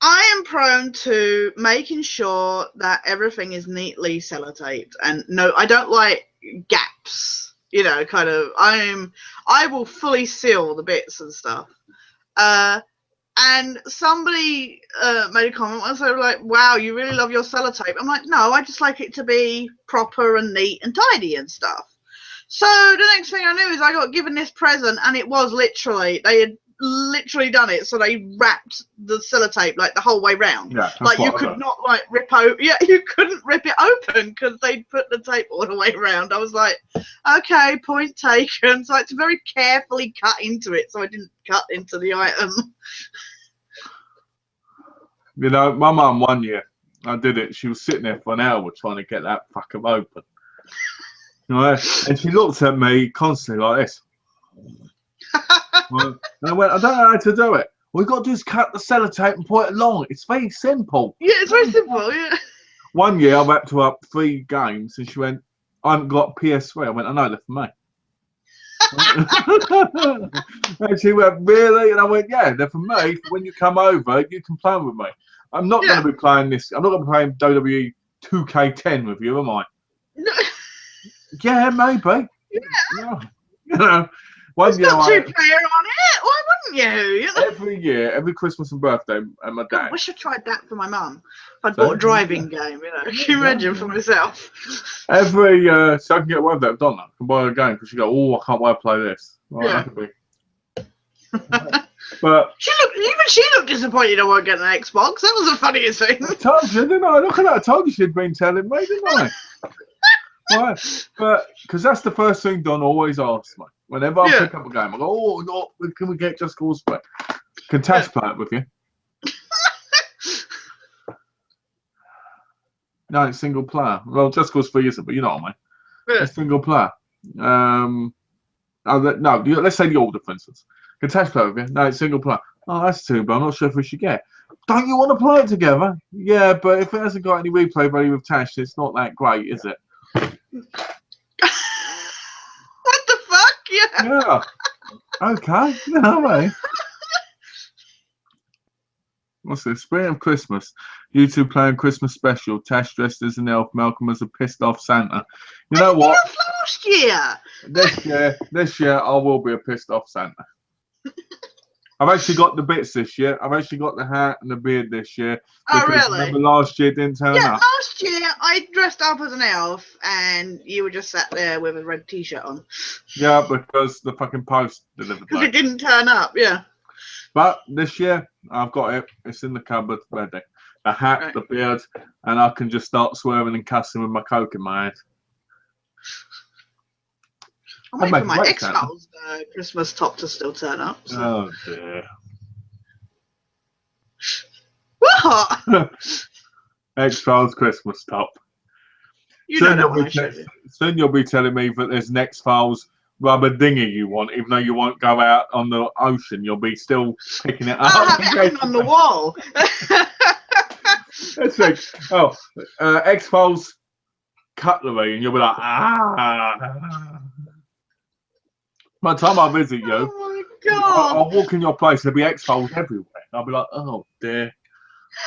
I am prone to making sure that everything is neatly sellotaped, and no, I don't like gaps. You know, kind of. I will fully seal the bits and stuff. And somebody made a comment once. They were like, "Wow, you really love your sellotape." I'm like, "No, I just like it to be proper and neat and tidy and stuff." So the next thing I knew is I got given this present, and it was literally they had literally done it. So they wrapped the sellotape like the whole way round. Yeah, like you could not like rip out. Yeah, you couldn't rip it open because they put the tape all the way around. I was like, okay, point taken. So I had to very carefully cut into it, so I didn't cut into the item. You know, my mum one year, I did it. She was sitting there for an hour trying to get that fucker open. You know, and she looked at me constantly like this. And I went, I don't know how to do it. All you got to do is cut the sellotape and put it along. It's very simple. Yeah, it's very simple, yeah. One year I wrapped her up 3 games and she went, I haven't got PS3. I went, I know, they're for me. And she went, really? And I went, yeah, they're for me. When you come over, you can play with me. I'm not going to be playing this. I'm not going to be playing WWE 2K10 with you, am I? No. Yeah, maybe. Yeah. You know, It's not 2-player on it. Why wouldn't you? Every year, every Christmas and birthday, and my dad. I wish I tried that for my mum. If I'd bought a driving game, you know. Can you imagine for myself? Every so I can get away with that. I've done that. I can buy a game because you go, oh, I can't wait to play this. Right, but she looked disappointed I won't get an Xbox. That was the funniest thing. I told you, didn't I? Look at that. I told you she'd been telling me, didn't I? Right, but because that's the first thing Don always asks me. Whenever I pick up a game, I go, oh, no, can we get Just Cause play? Can Tash play it with you? No, it's single player. Well, Just Cause 3 isn't, but you know what I mean. Yeah. It's single player. No, let's say the order, for instance. Can Tash play with you? No, it's single player. Oh, that's too bad. I'm not sure if we should get. Don't you want to play it together? Yeah, but if it hasn't got any replay value with Tash, it's not that great, is it? What the fuck? Yeah. Yeah. Okay. You know what I mean? What's this? Spirit of Christmas. You two playing Christmas special. Tash dressed as an elf. Malcolm as a pissed off Santa. You know what? Last year. This year, I will be a pissed off Santa. I've actually got the bits this year. I've actually got the hat and the beard this year. Oh, really? Remember last year it didn't turn up? Last year I dressed up as an elf and you were just sat there with a red t-shirt on. Yeah, because the fucking post delivered because it didn't turn up, yeah. But this year, I've got it. It's in the cupboard ready. The hat, right. The beard, and I can just start swearing and cussing with my Coke in my hand. I'm waiting for my X-Files Christmas top to still turn up. So. Oh, dear. What? X-Files Christmas top. Soon you'll be telling me that there's an X-Files rubber dinghy you want, even though you won't go out on the ocean. You'll be still picking it up. I'll have it hanging on the wall. That's like, X-Files cutlery, and you'll be like, ah. By the time I visit you, oh my God. I'll walk in your place, there'll be X-Files everywhere. I'll be like, oh dear.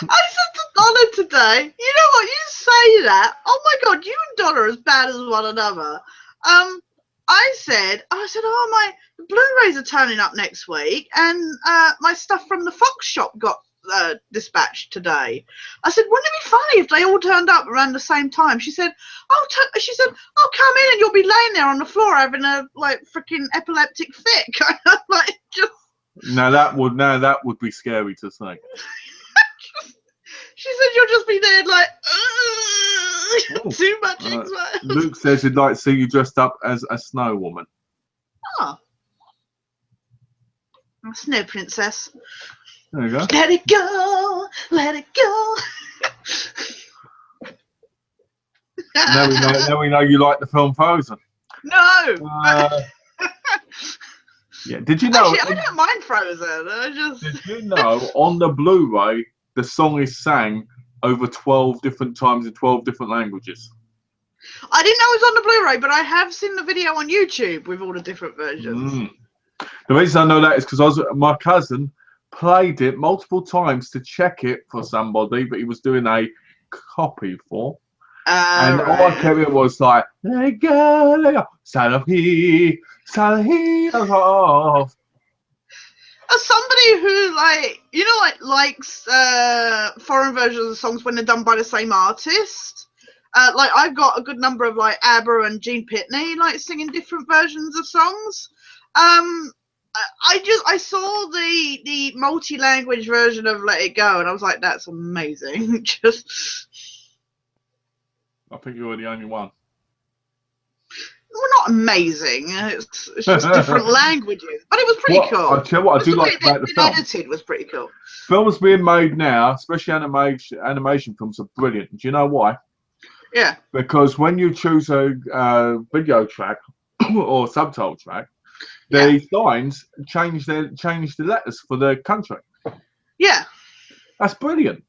I said to Donna today, you know what, you say that, oh my God, you and Donna are as bad as one another. I said, oh, my Blu-rays are turning up next week, and my stuff from the Fox shop got dispatched today. I said, wouldn't it be funny if they all turned up around the same time? She said, I'll come in and you'll be laying there on the floor having a freaking epileptic fit. Like, just. No, that would be scary to say. She said you'll just be there like too much anxiety. Luke says he'd like to see you dressed up as a snow woman. Oh. A snow princess. There you go. Let it go, let it go. Now we know you like the film Frozen. No. Yeah. Did you know? Actually, I don't mind Frozen. Did you know on the Blu-ray the song is sang over 12 different times in 12 different languages? I didn't know it was on the Blu-ray, but I have seen the video on YouTube with all the different versions. The reason I know that is because my cousin played it multiple times to check it for somebody, but he was doing a copy for. And all I kept it was like, let it go, Salahi, Salahi. As somebody who likes foreign versions of songs when they're done by the same artist, I've got a good number of ABBA and Gene Pitney singing different versions of songs. I saw the multi-language version of Let It Go and I was like, that's amazing. I think you were the only one. Well, not amazing. It's just different languages, but it was pretty cool. I tell you what I do like about the film. Edited was pretty cool. Films being made now, especially animation films, are brilliant. Do you know why? Yeah. Because when you choose a video track or subtitle track, the signs change the letters for the country. Yeah. That's brilliant.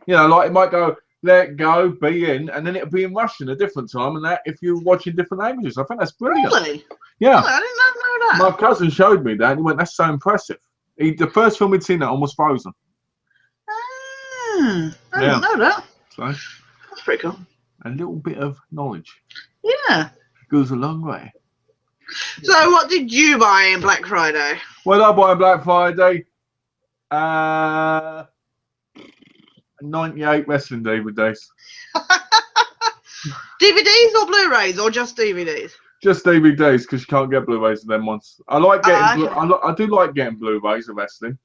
You know, it might go, let go, be in, and then it'll be in Russian a different time, and that if you're watching different languages. I think that's brilliant. Really? Yeah. Really? I didn't know that. My cousin showed me that, and he went, that's so impressive. The first film he'd seen that was Frozen. I didn't know that. So, that's pretty cool. A little bit of knowledge. Yeah. Goes a long way. So what did you buy in Black Friday? Well, I bought on Black Friday 98 wrestling DVDs. DVDs or Blu-rays or just DVDs? Just DVDs because you can't get Blu-rays of them ones. I like getting. I do like getting Blu-rays of wrestling.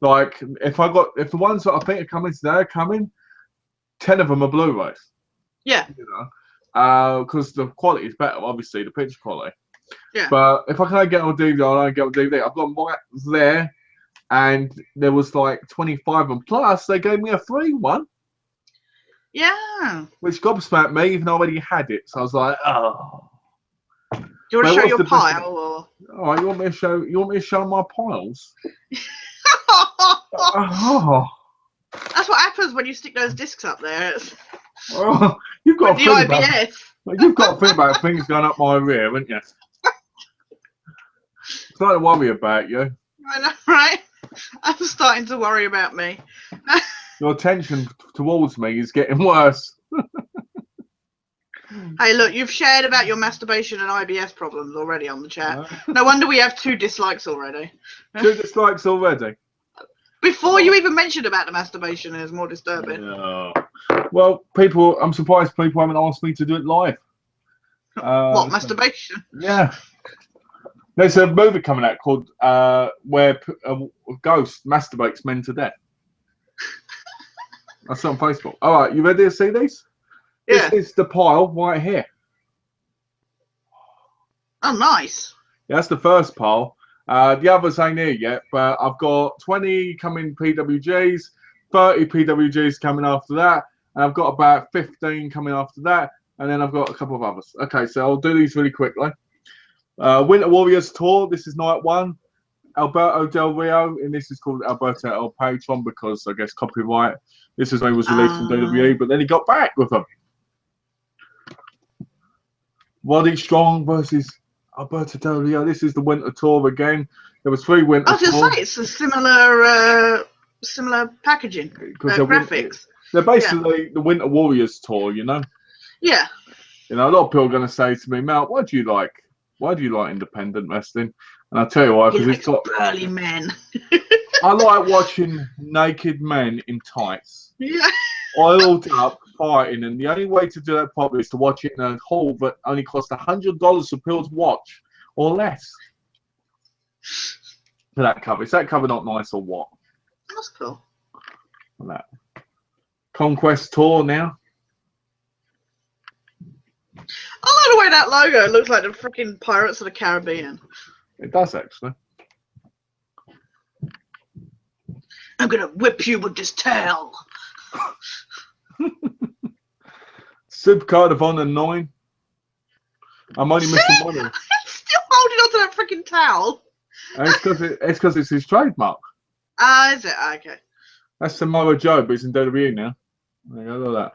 Like if the ones that I think are coming today are coming, 10 of them are Blu-rays. Yeah. You know, because the quality is better, obviously the picture quality. Yeah. But if I can't get on DVD, I don't get on DVD. I've got mine there, and there was 25 of them. Plus, they gave me a free one. Yeah. Which gobsmacked me, even though I already had it. So I was like, oh. Do you want to Wait, show what's your the best- pile? Or... All right, you want me to show? You want me to show my piles? Oh, That's what happens when you stick those discs up there. It's oh, you've got with to the think about. IBS. You've got to think about things going up my rear, haven't you? It's not to worry about you. I know, right? I'm starting to worry about me. Your attention towards me is getting worse. Hey, look, you've shared about your masturbation and IBS problems already on the chat. No wonder we have 2 dislikes already. 2 dislikes already. Before you even mentioned about the masturbation, is more disturbing. Yeah. Well, people, I'm surprised people haven't asked me to do it live. What, masturbation? Yeah. There's a movie coming out called where a ghost masturbates men to death. That's on Facebook. All right, you ready to see these? Yeah. This is the pile right here. Oh, nice. Yeah, that's the first pile. The others ain't here yet, but I've got 20 coming PWGs, 30 PWGs coming after that, and I've got about 15 coming after that, and then I've got a couple of others. Okay, so I'll do these really quickly. Winter Warriors Tour, this is night 1. Alberto Del Rio, and this is called Alberto El Patron because I guess copyright. This is when he was released from WWE, but then he got back with them. Roddy Strong versus Alberto Del Rio. This is the Winter Tour again. There was 3 Winter Tours. I was going to say, it's a similar packaging, graphics. They're basically the Winter Warriors Tour, you know? Yeah. You know, a lot of people are going to say to me, Mel, why do you like independent wrestling? And I'll tell you why, because it's got burly men. I like watching naked men in tights, Yeah. oiled up, fighting, and the only way to do that properly is to watch it in a hall that only costs $100 for people to watch, or less. For that cover, is that cover not nice or what? That's cool. That Conquest Tour now. I like the way that logo looks like the freaking Pirates of the Caribbean. It does actually. I'm gonna whip you with this tail. Supercard of Honor 9. I'm only missing one of them. I'm still holding on to that freaking towel. It's because it's his trademark. Is it? Okay. That's Samoa Joe, but he's in WWE now. There you go, look at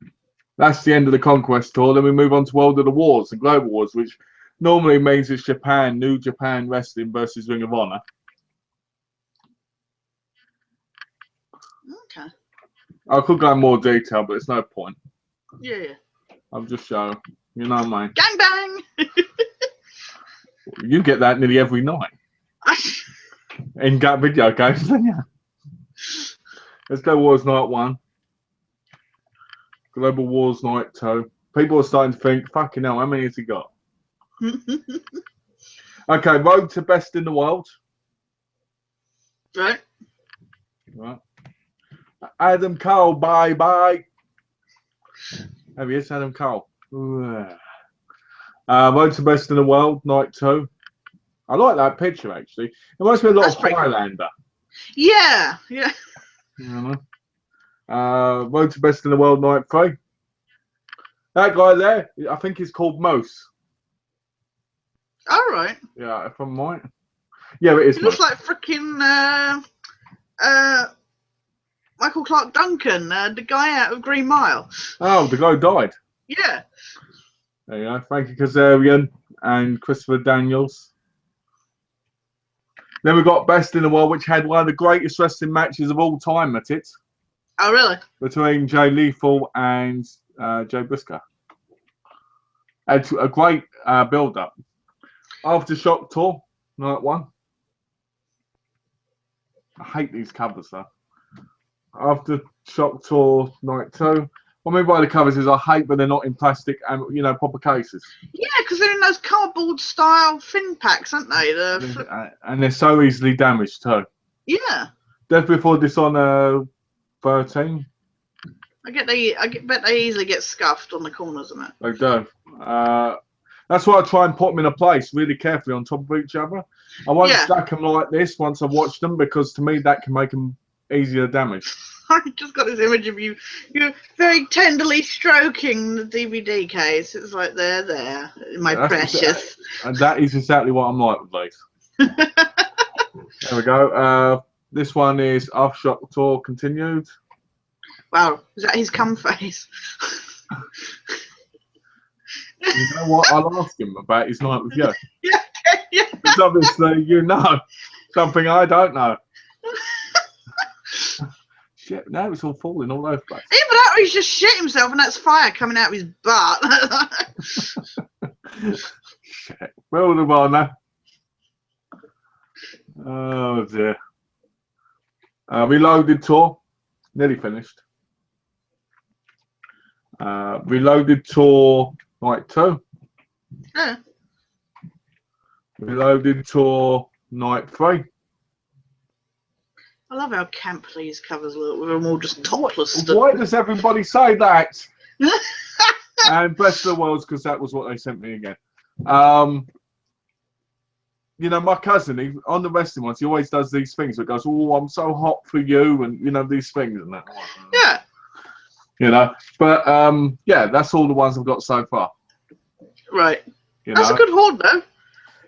that. That's the end of the Conquest Tour. Then we move on to World of the Wars, the Global Wars, which normally means it's Japan, New Japan Wrestling versus Ring of Honor. Okay. I could go in more detail, but there's no point. Yeah. I'll just show. You know what I mean? Gang bang! You get that nearly every night. In video games, don't you? Let's go Wars Night 1. Global Wars Night 2. People are starting to think, fucking hell, how many has he got? Okay, Road to Best in the World. Right. Adam Cole, bye. There he is, Adam Cole. Road to Best in the World, Night 2. I like that picture, actually. It reminds me a lot of Highlander. Yeah. Road to Best in the World, Night 3. That guy there, I think he's called Moose. All right. Yeah, if I'm right. Yeah, it is. He looks like freaking Michael Clark Duncan, the guy out of Green Mile. Oh, the guy died. Yeah. There you go. Frankie Kazarian and Christopher Daniels. Then we got Best in the World, which had one of the greatest wrestling matches of all time at it. Oh, really? Between Jay Lethal and Jay Briscoe. Had a great build-up. Aftershock Tour, Night 1. I hate these covers, though. Aftershock Tour, Night 2. What I mean by the covers is I hate when they're not in plastic and, you know, proper cases. Yeah, because they're in those cardboard style fin packs, aren't they? And they're so easily damaged too. Yeah. Death Before Dishonor 13. Bet they easily get scuffed on the corners of it. They do. That's why I try and put them in a place really carefully on top of each other. I won't stack them like this once I've watched them because to me that can make them easier damage. I just got this image of you very tenderly stroking the DVD case. It's like, there, my precious. And that is exactly what I'm like with these. There we go. This one is Aftershock Tour continued. Wow, is that his cum face? You know what? I'll ask him about his night with you. Yeah. Because obviously you know something I don't know. Shit, now it's all falling all over the place. Either that or he's just shit himself and that's fire coming out of his butt. Shit. We'll move on now. Oh dear. Reloaded Tour. Nearly finished. Reloaded Tour Night 2. Yeah. Reloaded Tour Night 3. I love how camply his covers look with them all just topless. Why does everybody say that? And Best of the Worlds, because that was what they sent me again. You know, my cousin, on the wrestling ones, he always does these things. He goes, "Oh, I'm so hot for you," and you know these things and that. Yeah. You know, but yeah, that's all the ones I've got so far. Right. You That's know? a good hoard, though.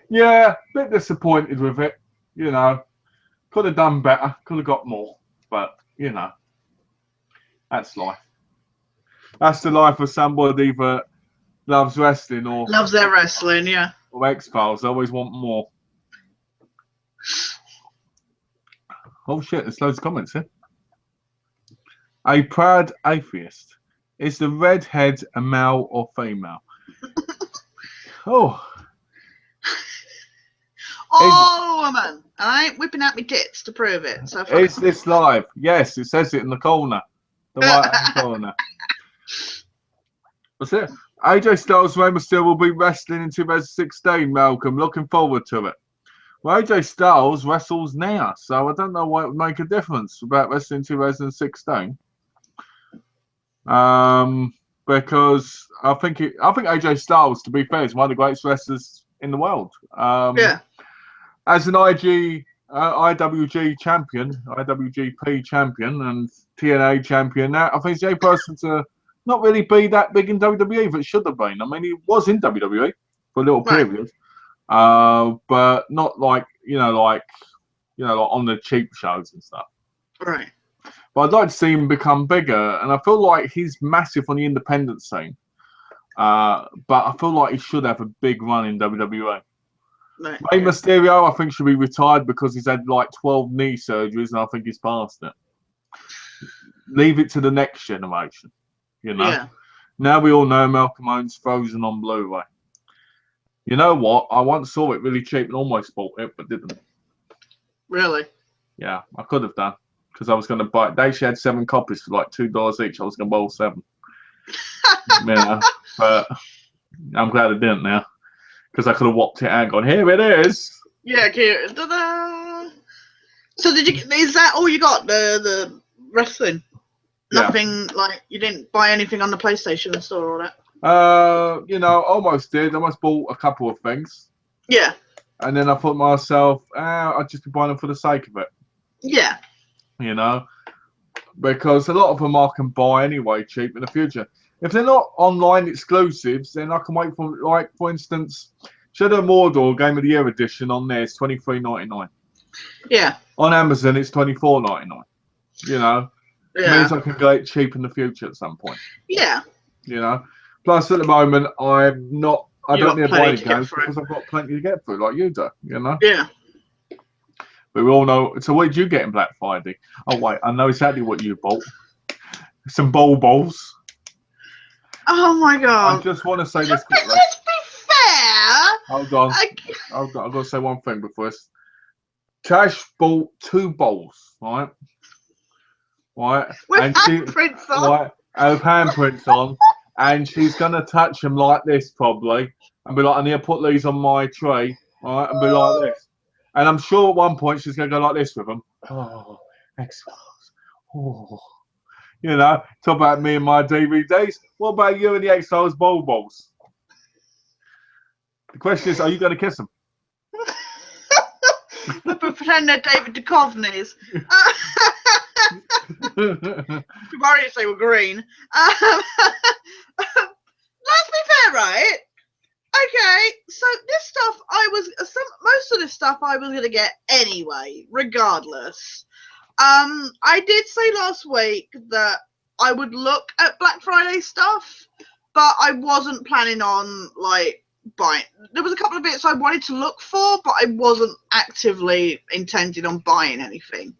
Yeah, a bit disappointed with it. You know, could have done better. Could have got more, but you know, that's life. That's the life of somebody that loves wrestling or Loves their wrestling, yeah. or X-Files. They always want more. Oh shit, there's loads of comments here. A proud atheist. Is the redhead a male or female? Oh. Oh, woman. I ain't whipping out my tits to prove it. So Is this live? Yes, it says it in the corner. The right-hand corner. What's it? AJ Styles Rey Mysterio will be wrestling in 2016, Malcolm. Looking forward to it. Well, AJ Styles wrestles now, so I don't know why it would make a difference about wrestling in 2016. Because I think AJ Styles, to be fair, is one of the greatest wrestlers in the world. yeah. As an IWGP champion, IWGP champion, and TNA champion, now I think he's the only person to not really be that big in WWE, but should have been. I mean, he was in WWE for a little period, but not like like on the cheap shows and stuff. Right. But I'd like to see him become bigger, and I feel like he's massive on the independent scene. But I feel like he should have a big run in WWE. Right. Rey Mysterio, I think, should be retired because he's had like 12 knee surgeries, and I think he's past it. Leave it to the next generation. You know. Yeah. Now we all know Malcolm owns Frozen on Blu-ray. You know what? I once saw it really cheap and almost bought it, but didn't. Really? Yeah, I could have done because I was going to buy it. They had 7 copies for like $2 each. I was going to buy all 7. You know, but I'm glad I didn't now because I could have whopped it out and gone, here it is. Yeah, okay. Ta-da! So is that all you got? The wrestling? Yeah. Nothing like you didn't buy anything on the PlayStation store or that? Almost did. I almost bought a couple of things. Yeah. And then I thought to myself, I'd just be buying them for the sake of it. Yeah. You know, because a lot of them I can buy anyway cheap in the future. If they're not online exclusives, then I can wait for, like, for instance, Shadow of Mordor Game of the Year edition on there is $23.99. Yeah. On Amazon, it's $24.99. You know, it means I can get it cheap in the future at some point. Yeah. You know, plus at the moment I don't need to buy any games because I've got plenty to get through, like you do. You know. Yeah. But we all know. So what did you get in Black Friday? Oh wait, I know exactly what you bought. Some balls. Oh my god! I just want to say this quickly. Let's be fair. Hold on. I've got to say one thing before this. Tash bought 2 bowls, right? Right. With handprints on. Right. With handprints on, and she's gonna touch them like this probably, and be like, I need to put these on my tray, right, and be like this. And I'm sure at one point she's gonna go like this with them. Oh, X-Files. Oh. You know, talk about me and my DVDs. What about you and the X-Files balls? The question is, are you going to kiss them? Pretend they're David Duchovny's. Worried if they were green. Let's be fair, right? Okay, so this stuff most of this stuff I was gonna get anyway, regardless. I did say last week that I would look at Black Friday stuff, but I wasn't planning on like buying. There was a couple of bits I wanted to look for, but I wasn't actively intending on buying anything.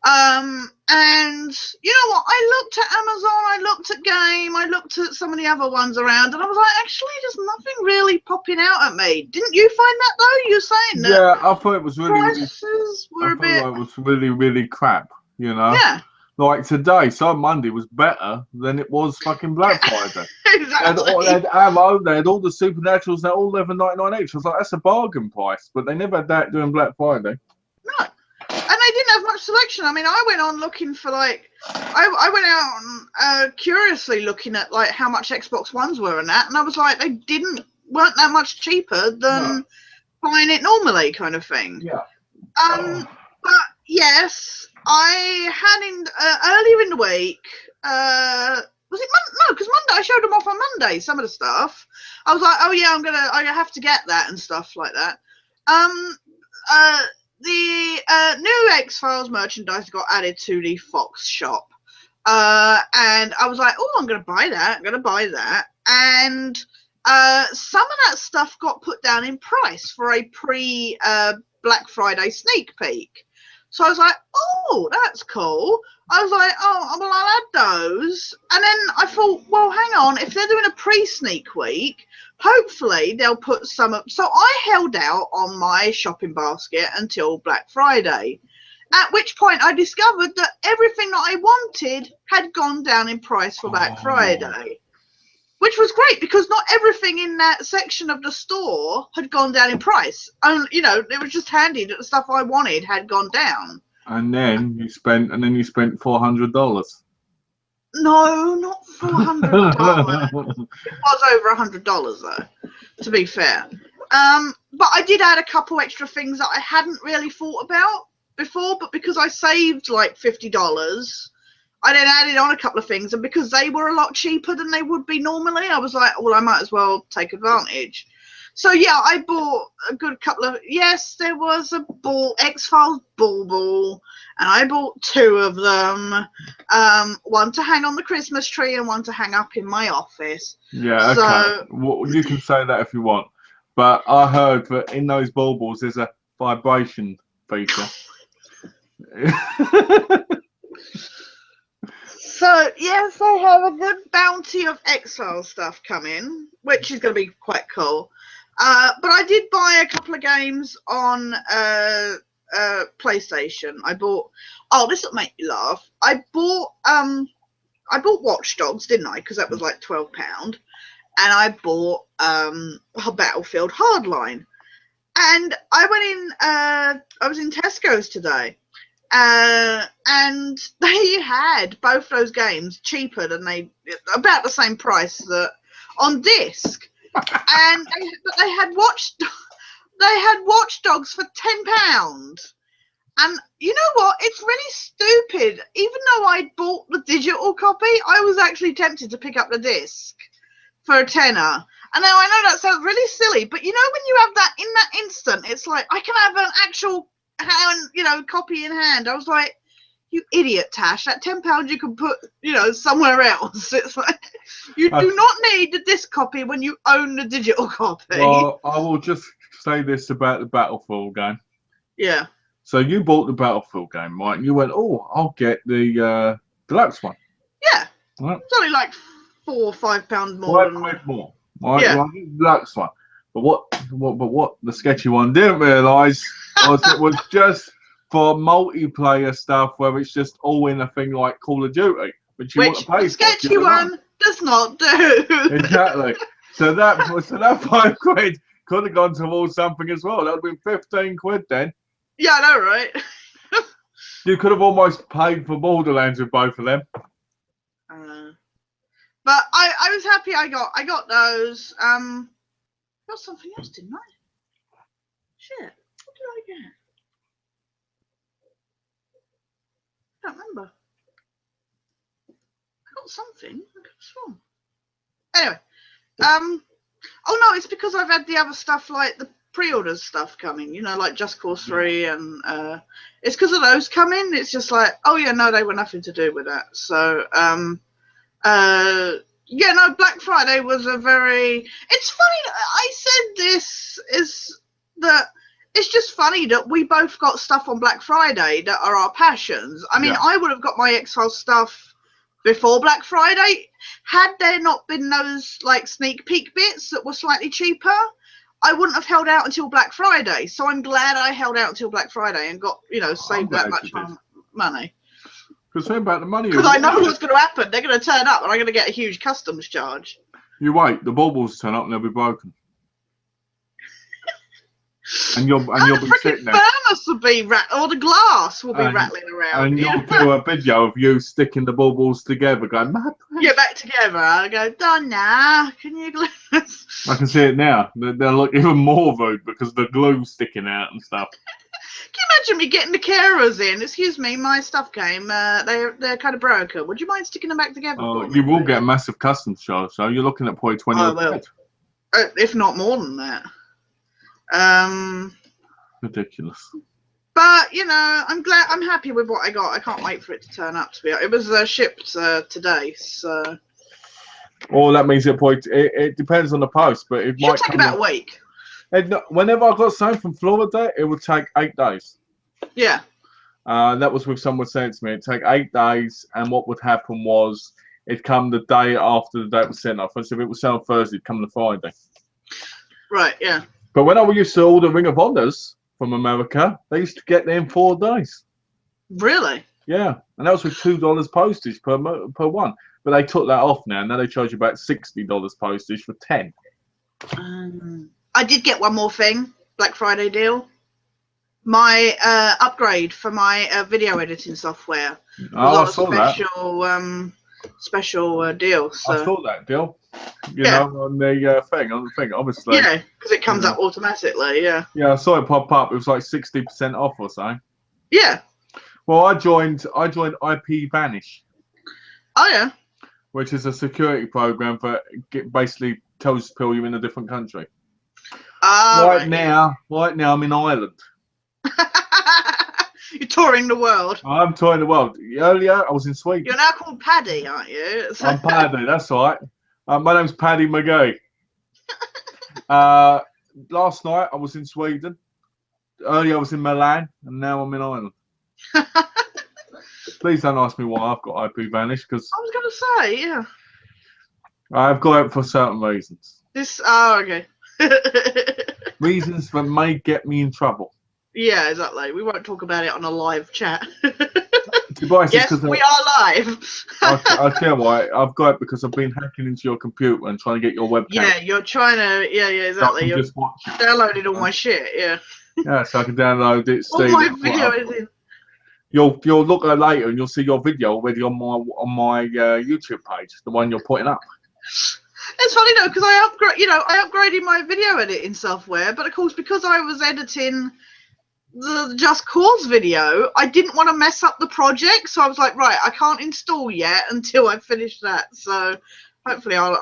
And you know what? I looked at Amazon, I looked at Game, I looked at some of the other ones around, and I was like, actually, there's nothing really popping out at me. Didn't you find that though? You're saying that Yeah, I thought it was really, prices were a bit. it was really, really crap. You know. Yeah. Like today, so Monday was better than it was fucking Black Friday. Exactly. They had ammo, they had all the supernaturals, they're all $11.99 each. I was like, that's a bargain price, but they never had that during Black Friday. No. And they didn't have much selection. I mean, I went on looking for like, I went out curiously looking at like how much Xbox Ones were and that, and I was like, they weren't that much cheaper than buying it normally, kind of thing. Yeah. But yes, I had in earlier in the week. Was it Monday? No, because Monday I showed them off on Monday. Some of the stuff. I was like, oh yeah, I have to get that and stuff like that. The new X-Files merchandise got added to the Fox shop. And I was like, oh, I'm going to buy that. And some of that stuff got put down in price for a Black Friday sneak peek. So I was like, oh, that's cool. I was like, oh, well, I'll add those. And then I thought, well, hang on. If they're doing a pre-sneak week, hopefully they'll put some up. So I held out on my shopping basket until Black Friday, at which point I discovered that everything that I wanted had gone down in price for Black Friday. Which was great because not everything in that section of the store had gone down in price. You know, it was just handy that the stuff I wanted had gone down. And then you spent $400. No, not $400. It was over $100 though, to be fair. But I did add a couple extra things that I hadn't really thought about before, but because I saved like $50. I then added on a couple of things, and because they were a lot cheaper than they would be normally, I was like, well, I might as well take advantage. So yeah, I bought a good couple of. Yes, there was a X-Files ball, and I bought 2 of them. One to hang on the Christmas tree, and one to hang up in my office. Yeah, okay. So, well, you can say that if you want, but I heard that in those balls there's a vibration feature. So, yes, I have a good bounty of X-Files stuff coming, which is going to be quite cool. But I did buy a couple of games on PlayStation. I bought. Oh, this will make me laugh. I bought Watch Dogs, didn't I? Because that was like £12, and I bought Battlefield Hardline. And I went in. I was in Tesco's today. And they had both those games cheaper than about the same price that on disc, and they had Watch Dogs for £10. And you know what? It's really stupid. Even though I bought the digital copy, I was actually tempted to pick up the disc for a tenner. And now I know that sounds really silly, but you know when you have that in that instant, it's like I can have an actual copy in hand. I was like, you idiot, Tash. That £10 you can put, somewhere else. It's like you do not need the disc copy when you own the digital copy. Well, I will just say this about the Battlefield game. Yeah. So you bought the Battlefield game, right? And you went, oh, I'll get the deluxe one. Yeah. Right. It's only like £4 or £5 more. £5 more. Right? Yeah. Right, the deluxe one. But what the sketchy one didn't realise was it was just for multiplayer stuff where it's just all in a thing like Call of Duty, which you want to pay the sketchy one does not do. Exactly. So that £5 could have gone towards something as well. That would have been £15 then. Yeah, I know, right? You could have almost paid for Borderlands with both of them. But I was happy I got those. Got something else, didn't I? Shit. What did I get? I don't remember. I got something. What's wrong? Anyway, oh no, it's because I've had the other stuff like the pre-orders stuff coming, you know, like Just Cause 3 and it's because of those coming. It's just like, oh yeah, no, they were nothing to do with that. So yeah, no, Black Friday was a very, it's funny that I said this is that it's just funny that we both got stuff on Black Friday that are our passions. I mean, I would have got my X-Files stuff before Black Friday. Had there not been those like sneak peek bits that were slightly cheaper, I wouldn't have held out until Black Friday. So I'm glad I held out until Black Friday and got, you know, saved that much money. Because think about the money. Because I know what's going to happen. They're going to turn up and I'm going to get a huge customs charge. You wait, the baubles turn up and they'll be broken. And you'll be sitting there. The furnace will be or the glass will be rattling around. And you'll do a video of you sticking the baubles together, going, yeah, back together. I'll go, done now. Can you glue this? I can see it now. They'll look even more rude because the glue's sticking out and stuff. Can you imagine me getting the carers in? Excuse me, my stuff came. They're kind of broken. Would you mind sticking them back together? Oh, you will get a massive customs charge, so you're looking at probably 20. I will. If not more than that. Ridiculous. But you know, I'm happy with what I got. I can't wait for it to turn up. To be honest, it was shipped today, so. Well, that means it depends on the post, but it might take about a week. Whenever I got something from Florida, it would take 8 days. Yeah. That was with someone saying to me, it'd take 8 days, and what would happen was it'd come the day after the date was sent off. And so if it was sent on Thursday, it'd come the Friday. Right. Yeah. But when I used to order Ring of Honors from America, they used to get there in 4 days. Really? Yeah, and that was with $2 postage per one. But they took that off now. Now they charge you about $60 postage for 10. I did get one more thing, Black Friday deal. My upgrade for my video editing software. Oh, I saw that. Special deal. So. I saw that deal. You know, on the thing, obviously. Yeah, because it comes up automatically. Yeah. Yeah, I saw it pop up. It was like 60% off or so. Yeah. Well, I joined IP Vanish. Oh yeah. Which is a security program that basically tells people you're in a different country. Right now, I'm in Ireland. You're touring the world. I'm touring the world. Earlier, I was in Sweden. You're now called Paddy, aren't you? I'm Paddy, that's right. My name's Paddy McGee. Last night, I was in Sweden. Earlier, I was in Milan, and now I'm in Ireland. Please don't ask me why I've got IP Vanish, because I was going to say, yeah. I've got it for certain reasons. Okay. Reasons that may get me in trouble. Yeah, exactly. We won't talk about it on a live chat. Yes, we are live. I'll tell you why. I've got it because I've been hacking into your computer and trying to get your webcam. Yeah, you're trying to. Yeah, exactly. You're just watch. downloaded all my shit. Yeah. Yeah, so I can download it. All my video editing. You'll look at it later and you'll see your video already on my YouTube page, the one you're putting up. It's funny though, because I upgraded my video editing software, but of course because I was editing the Just Cause video, I didn't want to mess up the project, so I was like, right, I can't install yet until I finish that. So hopefully I'm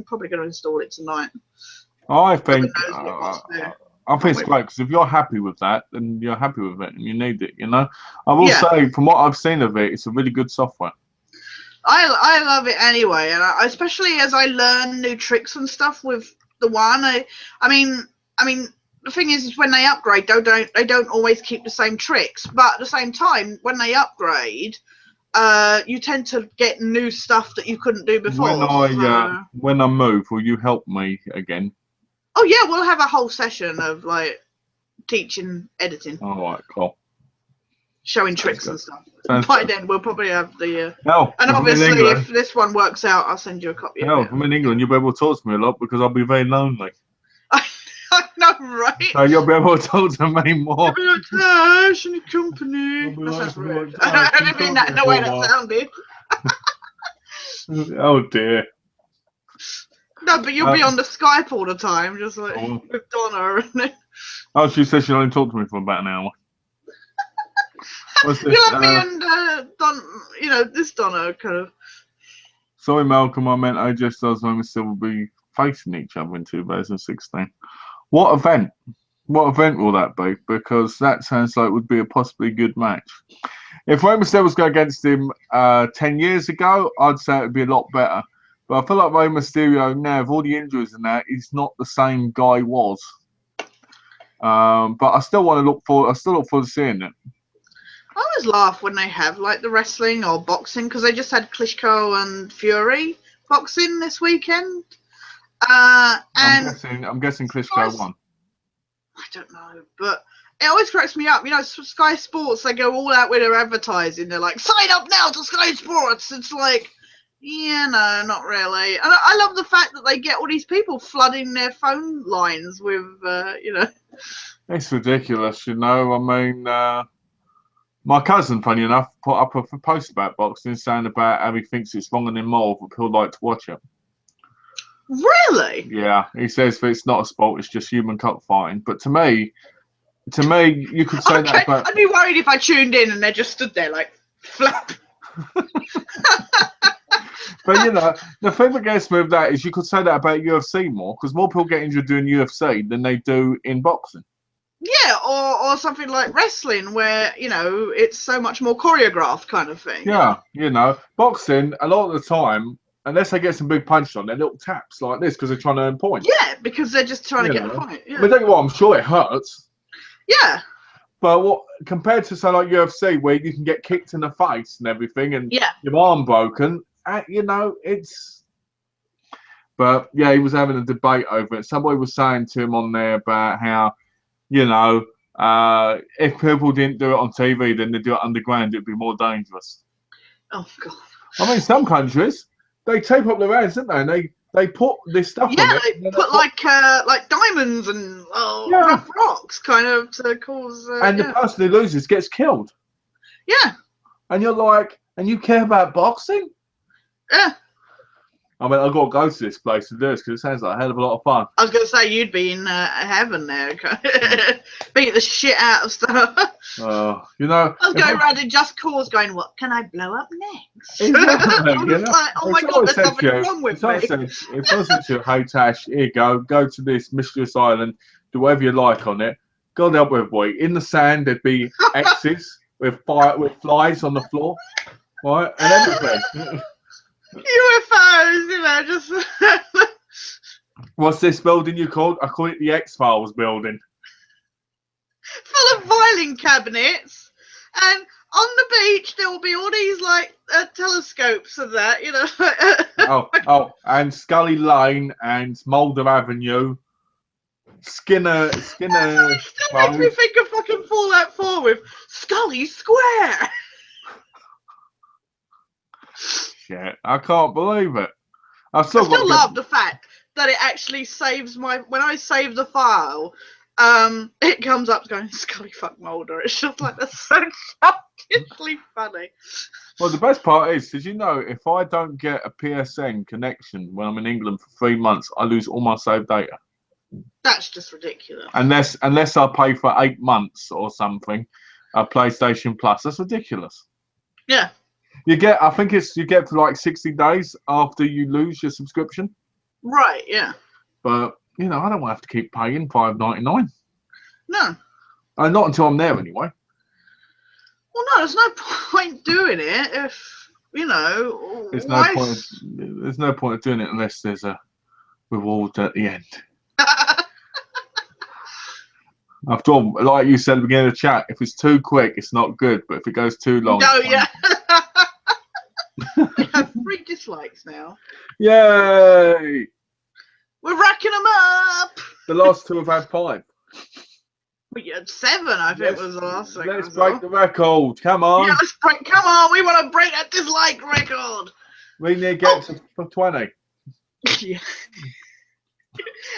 probably going to install it tonight. I think it's great because if you're happy with that, then you're happy with it and you need it. You know, I will say from what I've seen of it, it's a really good software. I love it anyway, and especially as I learn new tricks and stuff with the one. I mean, the thing is when they upgrade, they don't always keep the same tricks, but at the same time, when they upgrade, you tend to get new stuff that you couldn't do before. When I move, will you help me again? Oh yeah, we'll have a whole session of like teaching editing. All right, cool. Showing tricks and stuff. By then, we'll probably have the. And obviously, if this one works out, I'll send you a copy. If I'm in England, you'll be able to talk to me a lot because I'll be very lonely. I know, right? So you'll be able to talk to me more. You'll be like Tash and the company. That sounds rude. I didn't mean that in the way that sounded. Oh dear. No, but you'll be on the Skype all the time, just like with Donna. Oh, she said she'll only talk to me for about an hour. What's this? You let me and Don, this Donna kind of. Sorry, Malcolm. I meant AJ Styles and Still will be facing each other in 2016. What event? What event will that be? Because that sounds like it would be a possibly good match. If Rey Mysterio was going against him 10 years ago, I'd say it would be a lot better. But I feel like Rey Mysterio now, with all the injuries and that, he's not the same guy he was. But I still want to look forward. I still look forward to seeing it. I always laugh when they have like the wrestling or boxing, because they just had Klitschko and Fury boxing this weekend. And I'm guessing Klitschko won. I don't know, but it always cracks me up. Sky Sports, they go all out with their advertising. They're like, sign up now to Sky Sports. It's like, yeah, no, not really. And I love the fact that they get all these people flooding their phone lines with, It's ridiculous, I mean, my cousin, funny enough, put up a post about boxing saying about how he thinks it's wrong and immoral, but people like to watch it. Really? Yeah, he says that it's not a sport, it's just human cockfighting. But to me, you could say that about... I'd be worried if I tuned in and they just stood there like, flap. But, the thing that gets me with that is you could say that about UFC more, because more people get injured doing UFC than they do in boxing. Yeah, or something like wrestling where, it's so much more choreographed kind of thing. Yeah, boxing, a lot of the time, unless they get some big punches on, they're little taps like this because they're trying to earn points. Yeah, because they're just trying to get a point. Yeah. I mean, don't get me wrong, I'm sure it hurts. Yeah. But compared to something like UFC where you can get kicked in the face and everything and your arm broken, it's... But, yeah, he was having a debate over it. Somebody was saying to him on there about how, if people didn't do it on TV, then they do it underground, it'd be more dangerous. Oh, God. I mean, some countries, they tape up their hands, don't they? And they put this stuff on it. Yeah, they put like diamonds and rough rocks kind of to cause... and the person who loses gets killed. Yeah. And you're like, and you care about boxing? Yeah. I mean, I've got to go to this place to do this because it sounds like a hell of a lot of fun. I was going to say, you'd be in heaven there. Beat the shit out of stuff. I was going around in Just Cause going, what can I blow up next? Exactly, I was like, oh my God, there's nothing wrong with me. If I said to you, hey Tash, here you go to this mysterious island, do whatever you like on it. God help everybody. In the sand, there'd be X's with flies on the floor, right? And everything. UFOs, just... What's this building you called? I call it the X-Files building. Full of filing cabinets, and on the beach there will be all these telescopes and that, and Scully Lane and Mulder Avenue, Skinner. Still makes me think of fucking Fallout 4 with Scully Square. Shit, I can't believe it. I still love the fact that it actually saves when I save the file, it comes up going Scully fuck Mulder. It's just like that's so shockingly funny. Well, the best part is, did you know if I don't get a PSN connection when I'm in England for 3 months, I lose all my saved data. That's just ridiculous. Unless I pay for 8 months or something, PlayStation Plus. That's ridiculous. Yeah. You get for like 60 days after you lose your subscription. Right, yeah. But, I don't want to have to keep paying $5.99. No. Not until I'm there anyway. Well, no, there's no point doing it if, There's no point of doing it unless there's a reward at the end. After all, like you said at the beginning of the chat, if it's too quick, it's not good. But if it goes too long... No, yeah. We have 3 dislikes now. Yay! We're racking them up. The last 2 have had 5. We had 7, I think was the last thing. Let's break the record. Come on. Yeah, come on. We want to break that dislike record. We need to get to 20. Yeah.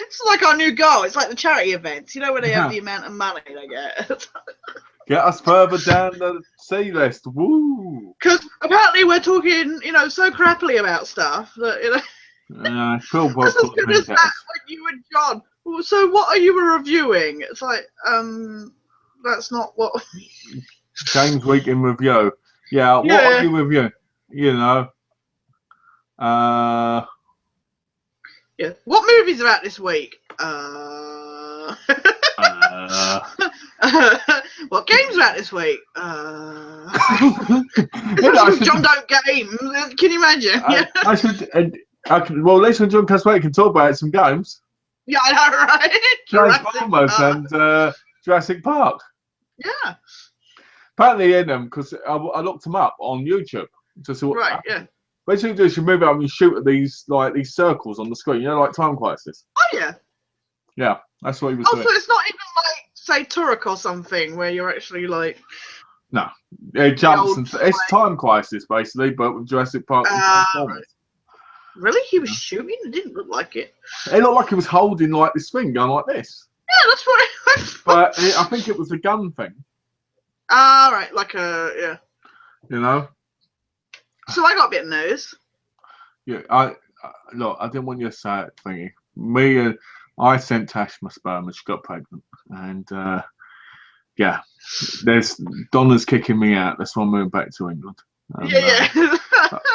It's like our new goal. It's like the charity events. Where they have the amount of money they get. Get us further down the C list. Woo! Because apparently we're talking, so crappily about stuff that, Phil that's as good as that when you and John. So what are you reviewing? It's like, that's not what... Games Week in review. Yeah, what Yeah. are you reviewing? You know. Yeah. What movies are out this week? What games are out this week? Especially John Don't Games. Can you imagine? I should. Well, at least when John Casway can talk about some games. Yeah, I know, right? Transformers and Jurassic Park. Yeah. Apparently in them because I looked them up on YouTube to see what. Right. Yeah. Basically, you do is you move out and you shoot at these circles on the screen. You know, like Time Crisis. Oh yeah. Yeah, that's what he was doing. So it's not even like, say, Turok or something where you're actually like. No, it jumps and it's Time Crisis basically, but with Jurassic Park and Transformers. Really? He was shooting? It didn't look like it. It looked like he was holding like this thing going like this. Yeah, that's what But I think it was a gun thing. Ah, right, like yeah. You know? So I got a bit of news. Yeah, look, I didn't want you to say it, thingy. I sent Tash my sperm and she got pregnant. And, yeah, Donna's kicking me out. That's why I'm moving back to England. Yeah.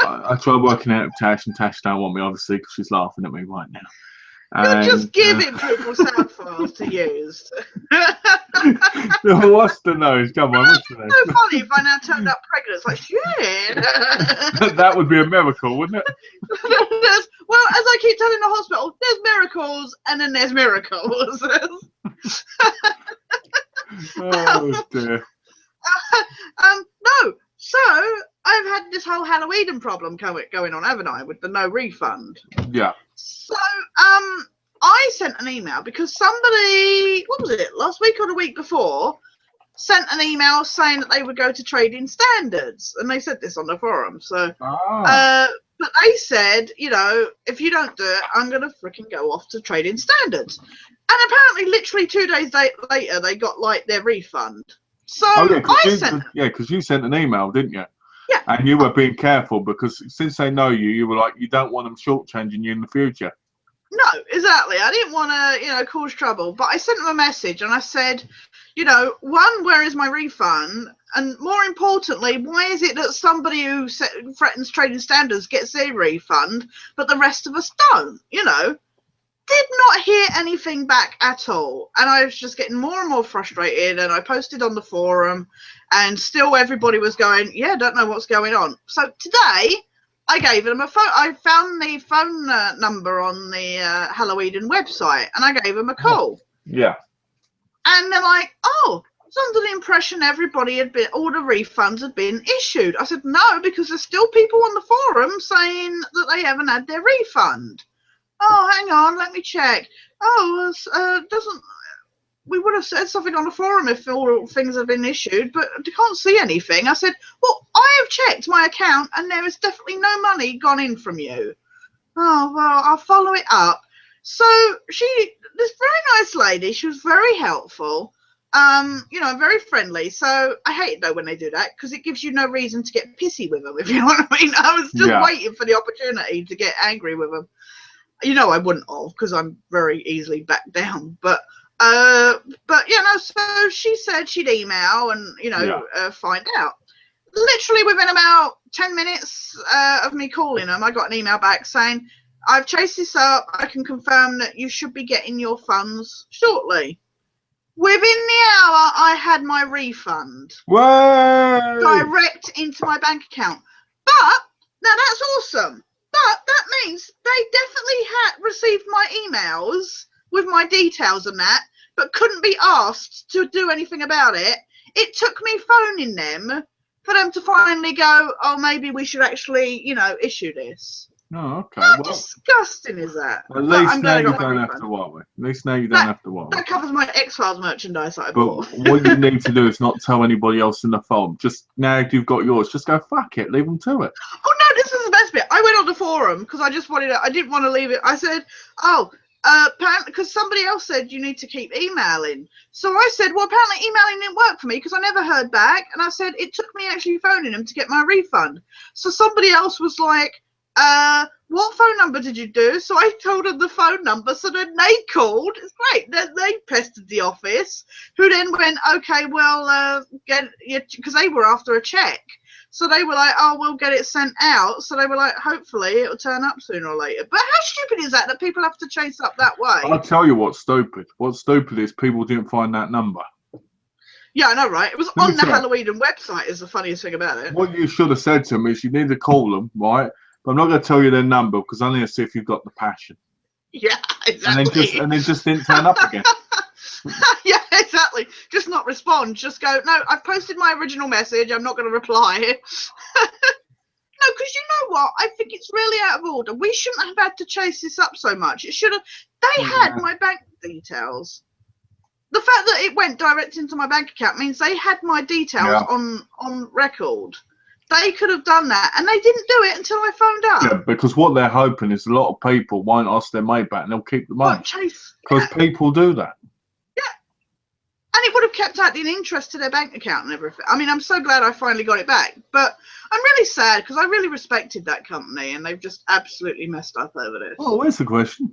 I tried working out with Tash, and Tash don't want me, obviously, because she's laughing at me right now. You're just giving people sound files to use. What's the nose? Come on, what's the nose? It's so funny if I now turned up pregnant. It's like, shit. That would be a miracle, wouldn't it? Well, as I keep telling the hospital, there's miracles and then there's miracles. Oh, dear. No. So I've had this whole Halloween problem going on, haven't I, with the no refund? Yeah. So I sent an email because somebody, what was it, last week or the week before, sent an email saying that they would go to Trading Standards, and they said this on the forum. So, but they said, you know, if you don't do it, I'm gonna freaking go off to Trading Standards. And apparently, literally 2 days later, they got like their refund. So because you sent an email, didn't you? Yeah. And you were being careful because since they know you, you were like, you don't want them shortchanging you in the future. No, exactly. I didn't want to, you know, cause trouble. But I sent them a message and I said, you know, one, where is my refund? And more importantly, why is it that somebody who threatens Trading Standards gets their refund, but the rest of us don't? You know, did not hear anything back at all. And I was just getting more and more frustrated. And I posted on the forum and still everybody was going, yeah, don't know what's going on. So today I gave them a phone. I found the phone number on the Halloween website and I gave them a call. Yeah. And they're like, oh, I was under the impression all the refunds had been issued. I said, no, because there's still people on the forum saying that they haven't had their refund. Oh, hang on, let me check. Oh, we would have said something on the forum if all things have been issued, but I can't see anything. I said, well, I have checked my account and there is definitely no money gone in from you. Oh, well, I'll follow it up. So this very nice lady, she was very helpful, you know, very friendly. So I hate it though when they do that because it gives you no reason to get pissy with them, if you know what I mean. I was just waiting for the opportunity to get angry with them. You know, I wouldn't have because I'm very easily backed down. But you know, so she said she'd email and, you know, find out. Literally within about 10 minutes of me calling them, I got an email back saying, I've chased this up. I can confirm that you should be getting your funds shortly. Within the hour, I had my refund. Whoa! Direct into my bank account. But, now that's awesome. But that means they definitely had received my emails with my details and that, but couldn't be asked to do anything about it. It took me phoning them for them to finally go, oh, maybe we should actually, you know, issue this. Oh, okay. How disgusting is that? At least now you don't have to worry. At least now you don't have to worry. That covers my X-Files merchandise that I but bought. What you need to do is not tell anybody else in the phone. Just now you've got yours, just go, fuck it, leave them to it. Oh, no, this is the best bit. I went on the forum because I just wanted to, I didn't want to leave it. I said, oh, apparently, because somebody else said you need to keep emailing. So I said, well, apparently emailing didn't work for me because I never heard back. And I said, it took me actually phoning them to get my refund. So somebody else was like, what phone number did you do? So I told them the phone number. So then they called. It's great. Then they pestered the office, who then went, okay, well, because they were after a check. So they were like, oh, we'll get it sent out. So they were like, hopefully it'll turn up sooner or later. But how stupid is that people have to chase up that way? I'll tell you what's stupid. What's stupid is people didn't find that number. Yeah, I know, right? It was on the Halloween website is the funniest thing about it. What you should have said to me is you need to call them, right? But I'm not going to tell you their number because I need to see if you've got the passion. Yeah, exactly. And then just didn't turn up again. Yeah, exactly. Just not respond. Just go, no, I've posted my original message. I'm not going to reply. No, because you know what? I think it's really out of order. We shouldn't have had to chase this up so much. It should have. They had my bank details. The fact that it went direct into my bank account means they had my details on record. They could have done that, and they didn't do it until I phoned up. Yeah, because what they're hoping is a lot of people won't ask their money back, and they'll keep the money. Because people do that. Yeah. And it would have kept adding interest to their bank account and everything. I mean, I'm so glad I finally got it back. But I'm really sad because I really respected that company, and they've just absolutely messed up over this. Oh, here's the question.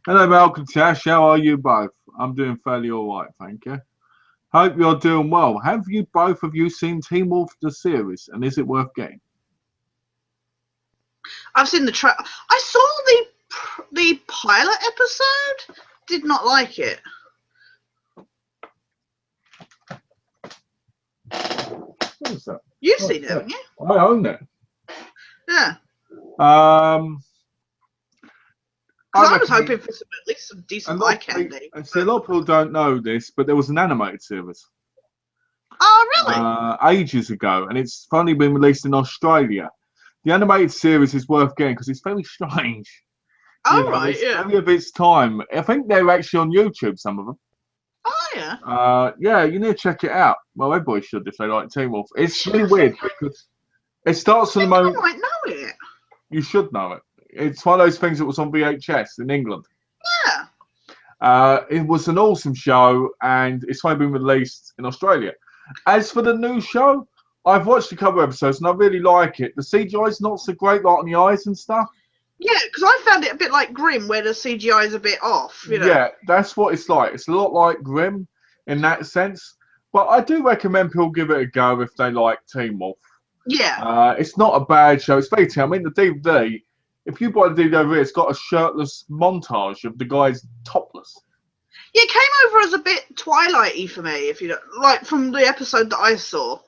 Hello, Malcolm, Tash. How are you both? I'm doing fairly all right, thank you. Hope you're doing well. Have you both of you seen Teen Wolf the series, and is it worth getting? I've seen the trailer. I saw the pilot episode. Did not like it. What is that? You've seen it, haven't you? I own it. Yeah. I was hoping for at least some decent eye candy. See, a lot of people don't know this, but there was an animated series. Oh, really? Ages ago, and it's finally been released in Australia. The animated series is worth getting because it's very strange. Oh, right, yeah. It's of its time. I think they're actually on YouTube, some of them. Oh, yeah. Yeah, you need to check it out. Well, everybody should if they like Teen Wolf. It's really weird because it starts from the moment. I might know it. You should know it. It's one of those things that was on VHS in England. Yeah. It was an awesome show, and it's finally been released in Australia. As for the new show, I've watched a couple of episodes, and I really like it. The CGI is not so great, like on the eyes and stuff. Yeah, because I found it a bit like Grimm, where the CGI is a bit off. You know? Yeah, that's what it's like. It's a lot like Grimm in that sense. But I do recommend people give it a go if they like Teen Wolf. Yeah. It's not a bad show. It's very I mean, the DVD, if you buy the DVD over here, it's got a shirtless montage of the guys topless. Yeah, it came over as a bit Twilight-y for me, if you don't, like from the episode that I saw.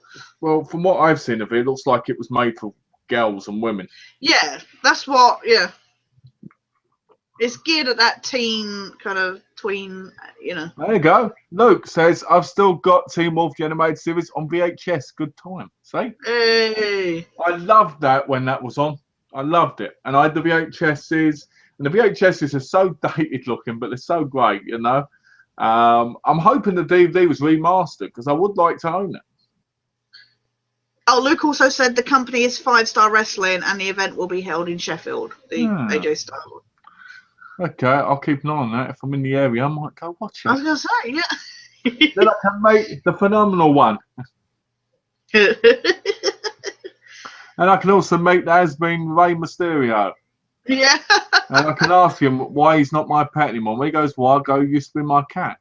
Well, from what I've seen of it, it looks like it was made for girls and women. Yeah, that's what, yeah. It's geared at that teen, kind of tween, you know. There you go. Luke says, I've still got Teen Wolf the animated series on VHS. Good time. See? Hey. I loved that when that was on. I loved it. And I had the VHSs. And the VHSs are so dated looking, but they're so great, you know. I'm hoping the DVD was remastered because I would like to own it. Oh, Luke also said the company is 5 Star Wrestling and the event will be held in Sheffield, the AJ Styles. Okay, I'll keep an eye on that. If I'm in the area, I might go watch it. I was going to say, yeah. Then I can make the phenomenal one. And I can also make the has-been Rey Mysterio. Yeah. And I can ask him why he's not my pet anymore. When he goes, well, I'll go, used to be my cat.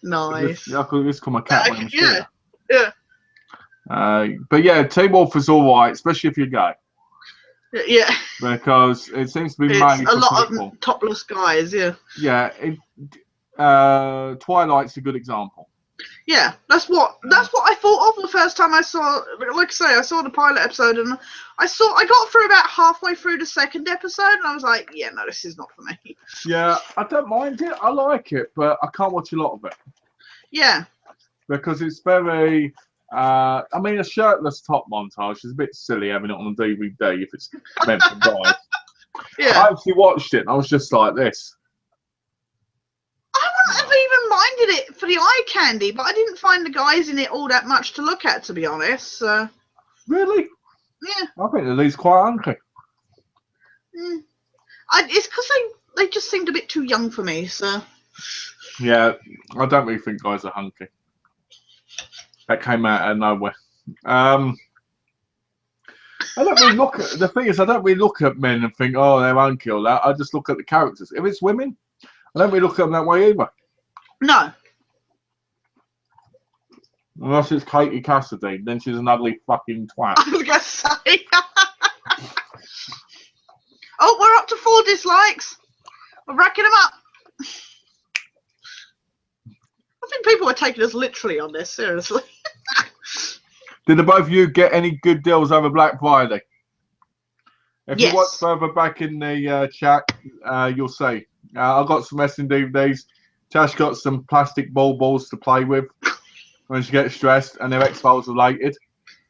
Nice. I could just call my cat Rey Mysterio. Yeah. But yeah, Teen Wolf is all right, especially if you're gay. Yeah. Because it seems to be made a for lot people. of topless guys, yeah. Yeah. Twilight's a good example. Yeah, that's what I thought of the first time I saw. Like I say, I saw the pilot episode, and I got through about halfway through the second episode, and I was like, yeah, no, this is not for me. Yeah, I don't mind it. I like it, but I can't watch a lot of it. Yeah. Because it's very. I mean, a shirtless top montage is a bit silly having it on a DVD if it's meant for guys. Yeah. I actually watched it, and I was just like this. I wouldn't have even minded it for the eye candy, but I didn't find the guys in it all that much to look at, to be honest. So. Really? Yeah. I think that he's quite hungry. It's because they just seemed a bit too young for me, so. Yeah, I don't really think guys are hungry. That came out of nowhere. I don't really look at the thing is I don't really look at men and think, oh, they won't kill that. I just look at the characters. If it's women, I don't really look at them that way either. No. Unless it's Katie Cassidy, then she's an ugly fucking twat. I was gonna say. Oh, we're up to 4 dislikes. We're racking them up. I think people are taking us literally on this, seriously. Did the both of you get any good deals over Black Friday? If Yes. you watch further back in the chat, you'll see. I got some wrestling DVDs. Tash got some plastic balls to play with when she gets stressed, and they're X-Files related.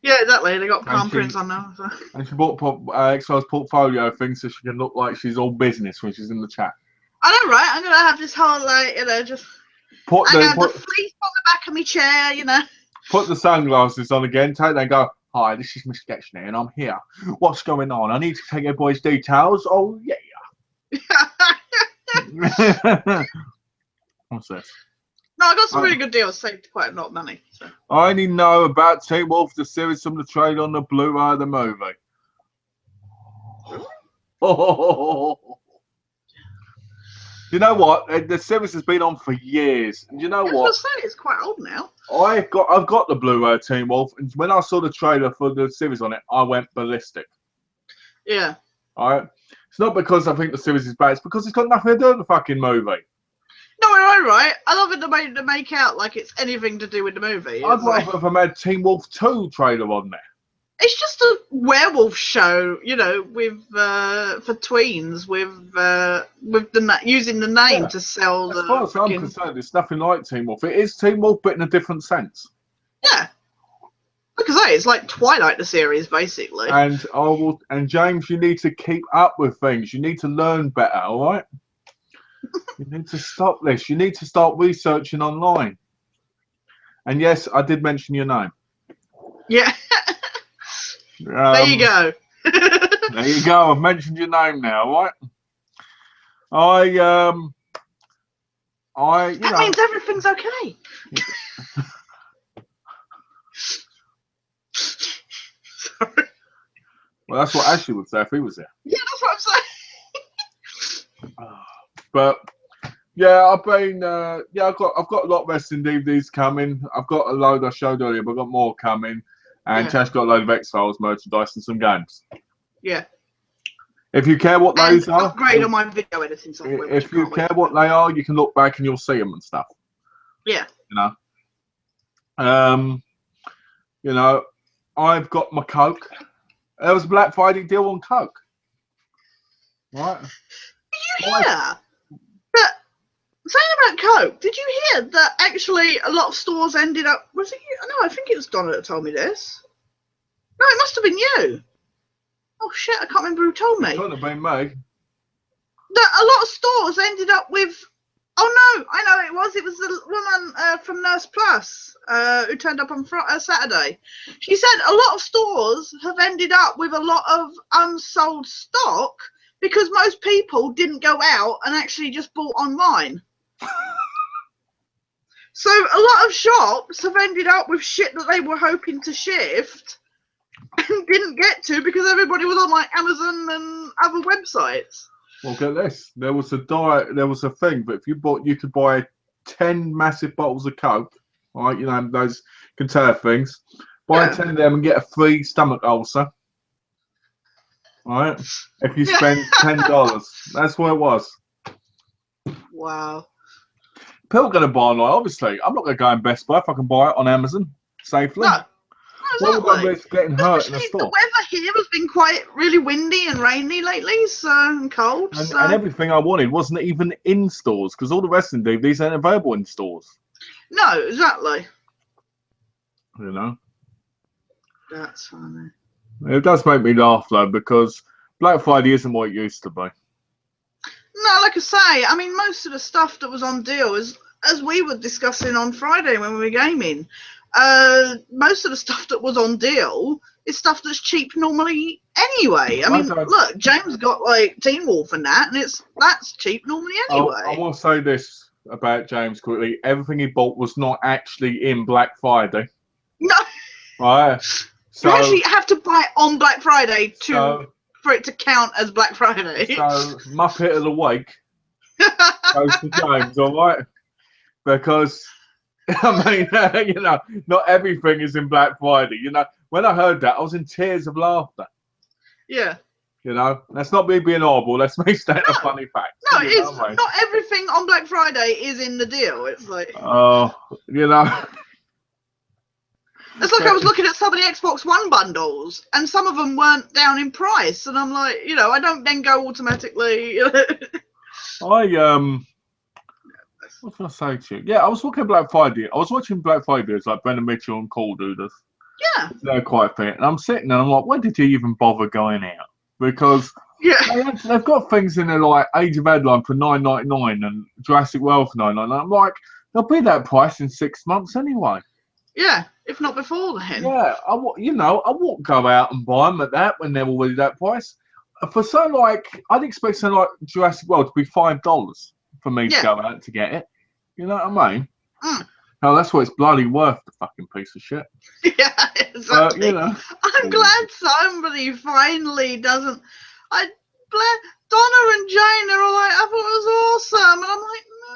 Yeah, exactly. They got palm prints on them. So. And she bought X-Files portfolio thing so she can look like she's all business when she's in the chat. I know, right? I'm gonna have this whole just I have the fleece on the back of my chair, Put the sunglasses on again, take them and go, hi, this is Miss Sketchney and I'm here. What's going on? I need to take everybody's details. Oh, yeah. What's this? No, I got some really good deals. Saved quite a lot of money. So. I only know about Teen Wolf, the series from the trailer on the Blu-ray of the movie. Oh. You know what? The series has been on for years. And you know what? I was gonna say, it's quite old now. I've got the Blu-ray of Teen Wolf, and when I saw the trailer for the series on it, I went ballistic. Yeah. All right. It's not because I think the series is bad. It's because it's got nothing to do with the fucking movie. No, I know, right? I love it the way they make out like it's anything to do with the movie. I'd rather have had Teen Wolf 2 trailer on there. It's just a werewolf show, with for tweens, with using the name to sell as far as I'm concerned, it's nothing like Teen Wolf. It is Teen Wolf, but in a different sense. Yeah. Like I say, it's like Twilight, the series, basically. And James, you need to keep up with things. You need to learn better, all right? You need to stop this. You need to start researching online. And yes, I did mention your name. Yeah. There you go. There you go. I've mentioned your name now, right? That means everything's okay. Sorry. Well, that's what Ashley would say if he was there. Yeah, that's what I'm saying. But yeah, I've been I've got a lot of wrestling DVDs coming. I've got a load I showed earlier, but I've got more coming. And Tash got a load of X-Files merchandise and some games. Yeah. If you care what those are, upgrade on my video editing software. If you care what they are, you can look back and you'll see them and stuff. Yeah. I've got my Coke. There was a Black Friday deal on Coke. Right. Did you hear that? Saying about Coke, did you hear that actually a lot of stores ended up... Was it you? No, I think it was Donna that told me this. No, it must have been you. Oh, shit, I can't remember who told me. It couldn't have been me. That a lot of stores ended up with... Oh, no, I know it was. It was the woman from Nurse Plus who turned up on Saturday. She said a lot of stores have ended up with a lot of unsold stock because most people didn't go out and actually just bought online. So a lot of shops have ended up with shit that they were hoping to shift and didn't get to because everybody was on like Amazon and other websites. Well, get this. There was a thing, but if you could buy 10 massive bottles of Coke, right? Those container things. Buy 10 of them and get a free stomach ulcer. Right? If you spend $10. That's what it was. Wow. People are going to buy online, obviously. I'm not going to go in Best Buy if I can buy it on Amazon safely. No. Exactly. Well, getting hurt in a store. The weather here has been quite really windy and rainy lately, and cold. And everything I wanted wasn't even in stores because all the wrestling DVDs ain't available in stores. No, exactly. That's funny. It does make me laugh though because Black Friday isn't what it used to be. No, like I say, I mean, most of the stuff that was on deal is, as we were discussing on Friday when we were gaming, most of the stuff that was on deal is stuff that's cheap normally anyway. I mean, look, James got like Teen Wolf and that, and that's cheap normally anyway. I will say this about James quickly: everything he bought was not actually in Black Friday. No. Right. You actually have to buy it on Black Friday for it to count as Black Friday. So Muppet of the Week goes to James, all right? Because I mean, you know, not everything is in Black Friday. You know, when I heard that, I was in tears of laughter. Yeah. You know, that's not me being horrible. That's me stating a funny fact. No, it's not everything on Black Friday is in the deal. It's like, oh, you know. It's like I was looking at some of the Xbox One bundles, and some of them weren't down in price, and I'm like, you know, I don't then go automatically. What can I say to you? Yeah, I was looking at Black Friday. I was watching Black Fridays like Brendan Mitchell and Cole do this. Yeah. They're quite fit. And I'm sitting there and I'm like, when did you even bother going out? Because they've got things in there like Age of Adeline for $9.99 and Jurassic World for $9.99. I'm like, they'll be that price in 6 months anyway. Yeah, if not before then. Yeah, I won't go out and buy them at that when they're already that price. For something like, I'd expect something like Jurassic World to be $5 for me to go out to get it. You know what I mean? Mm. Hell, that's what it's bloody worth, the fucking piece of shit. Yeah, exactly. You know. I'm glad somebody finally doesn't. Donna and Jane are all like, I thought it was awesome, and I'm like, no.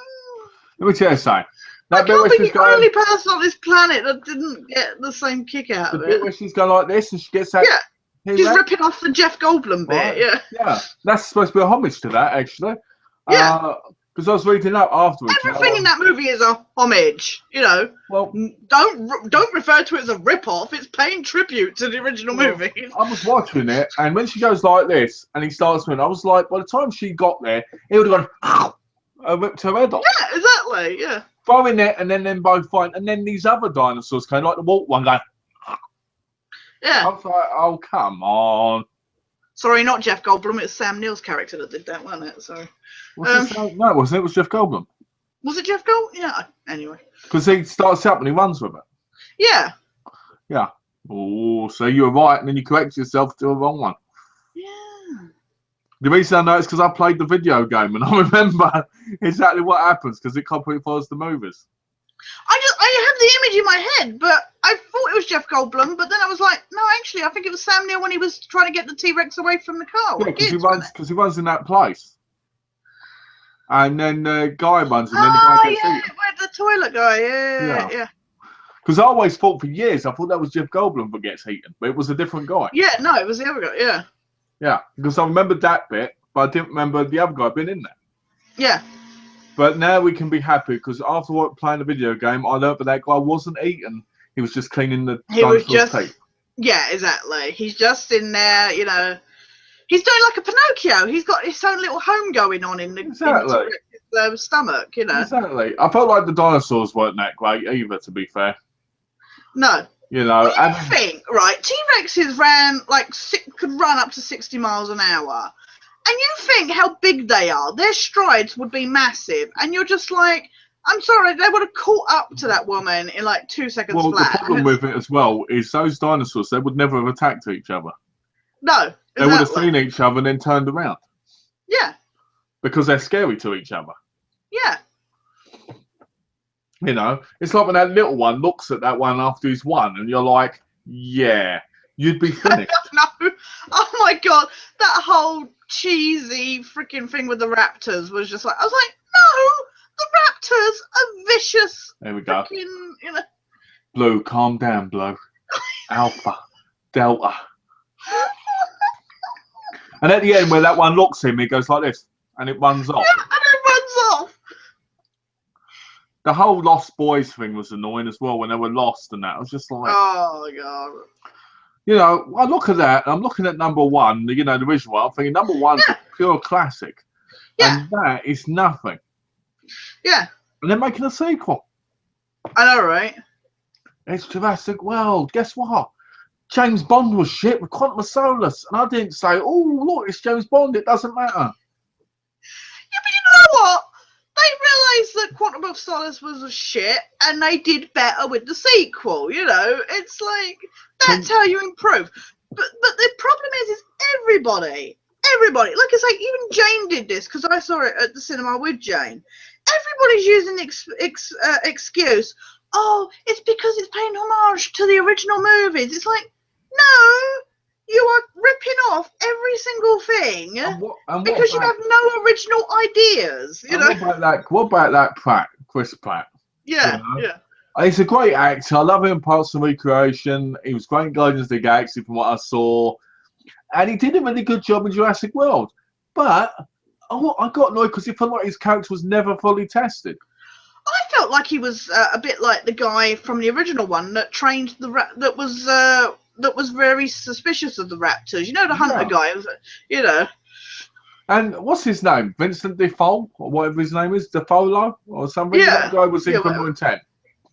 Let me tell you something. I can't be the only person on this planet that didn't get the same kick out of it. The bit where she's going like this and she gets that. Yeah, she's ripping off the Jeff Goldblum bit. Right. Yeah, that's supposed to be a homage to that, actually. Yeah. Because I was reading up afterwards. Everything in that movie is a homage, you know. Well, don't refer to it as a rip-off. It's paying tribute to the original movie. I was watching it, and when she goes like this, and he starts moving, I was like, by the time she got there, he would have gone, ripped her head off. Yeah, exactly, yeah. Throwing it, and then them both fight, and then these other dinosaurs came, like the Walt one, going, yeah. I was like, oh, come on. Sorry, not Jeff Goldblum. It's Sam Neill's character that did that, wasn't it? Sorry. No, it wasn't. It was Jeff Goldblum. Was it Jeff Goldblum? Yeah. Anyway. Because he starts up and he runs with it. Yeah. Yeah. Oh, so you were right, and then you correct yourself to a wrong one. Yeah. The reason I know it's because I played the video game, and I remember exactly what happens because it completely follows the movies. I have the image in my head, but I thought it was Jeff Goldblum, but then I was like, no, actually, I think it was Sam Neill when he was trying to get the T-Rex away from the car. Yeah, because he runs in that place. And then the guy runs, and then the guy gets eaten. With the toilet guy, yeah. Because I always thought for years, I thought that was Jeff Goldblum that gets eaten, but it was a different guy. Yeah, no, it was the other guy, yeah. Yeah, because I remembered that bit, but I didn't remember the other guy being in there. Yeah. But now we can be happy because after playing the video game, I learned that guy wasn't eating. He was just cleaning the dinosaur's teeth. Yeah, exactly. He's just in there, you know. He's doing like a Pinocchio. He's got his own little home going on in his stomach, you know. Exactly. I felt like the dinosaurs weren't that great either, to be fair. No. You know. I think, right, T-Rexes could run up to 60 miles an hour. And you think how big they are. Their strides would be massive. And you're just like, I'm sorry, they would have caught up to that woman in like 2 seconds flat. Well, the problem with it as well is those dinosaurs, they would never have attacked each other. No, exactly. They would have seen each other and then turned around. Yeah. Because they're scary to each other. Yeah. You know, it's like when that little one looks at that one after he's won and you're like, yeah, you'd be finished. No. Oh my God. That whole cheesy freaking thing with the raptors was just like, I was like, no, the raptors are vicious. There we go. Freaking, you know. Blue, calm down, Blue. Alpha, Delta. And at the end, where that one looks at him, he goes like this, and it runs off. Yeah, and it runs off. The whole Lost Boys thing was annoying as well when they were lost and that. I was just like, oh my God. You know, I look at that, I'm looking at number one, you know, the original one, I'm thinking number one's a pure classic. Yeah. And that is nothing. Yeah. And they're making a sequel. I know, right? It's Jurassic World. Guess what? James Bond was shit with Quantum of Solace. And I didn't say, oh, look, it's James Bond. It doesn't matter. Yeah, but you know what? They realised that Quantum of Solace was a shit and they did better with the sequel, you know? It's like, that's how you improve. But the problem is everybody, like I say, even Jane did this because I saw it at the cinema with Jane. Everybody's using the excuse, oh, it's because it's paying homage to the original movies. It's like, no, you are ripping off every single thing because you have no original ideas. You know. What about that Pratt, Chris Pratt? Yeah, You know? yeah. He's a great actor. I love him in Parks and Recreation. He was great in Guardians of the Galaxy from what I saw. And he did a really good job in Jurassic World. But I got annoyed because he felt like his character was never fully tested. I felt like he was a bit like the guy from the original one that trained that was very suspicious of the raptors. You know, the hunter guy. You know. And what's his name? Vincent Defoe, or whatever his name is, Defolo or something. Yeah. That guy was in Criminal Intent.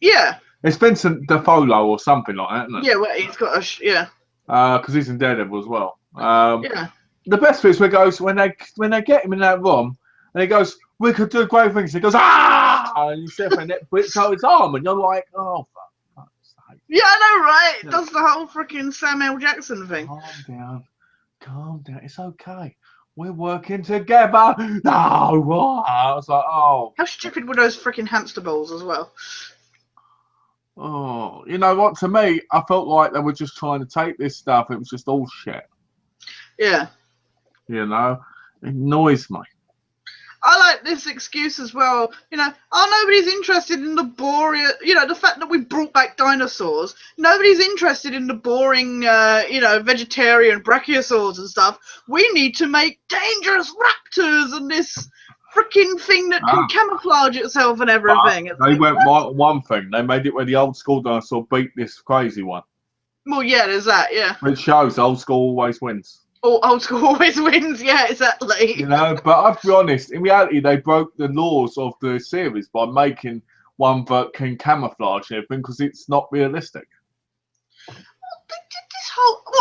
Yeah. It's Vincent Defolo or something like that, isn't it? Yeah, well, he's got a yeah. Because he's in Daredevil as well. Yeah. The best bit is when they get him in that room, and he goes, "We could do great things." He goes, "Ah!" And you see if it bricks out his arm, and you're like, "Oh, for fuck's sake." Yeah, I know, right? It does the whole freaking Samuel Jackson thing. Calm down. It's okay. We're working together. No, what? I was like, oh. How stupid were those freaking hamster balls as well? Oh, you know what? To me, I felt like they were just trying to take this stuff. It was just all shit. Yeah. You know, it annoys me. I like this excuse as well. You know, nobody's interested in the boring. You know, the fact that we brought back dinosaurs. Nobody's interested in the boring. Vegetarian brachiosaurs and stuff. We need to make dangerous raptors and this freaking thing that can camouflage itself and everything. They went one thing. They made it where the old school dinosaur beat this crazy one. Well, yeah, there's that. Yeah. Which shows old school always wins. Oh, old school always wins. Yeah, exactly. You know, but I'll be honest. In reality, they broke the laws of the series by making one that can camouflage everything because it's not realistic.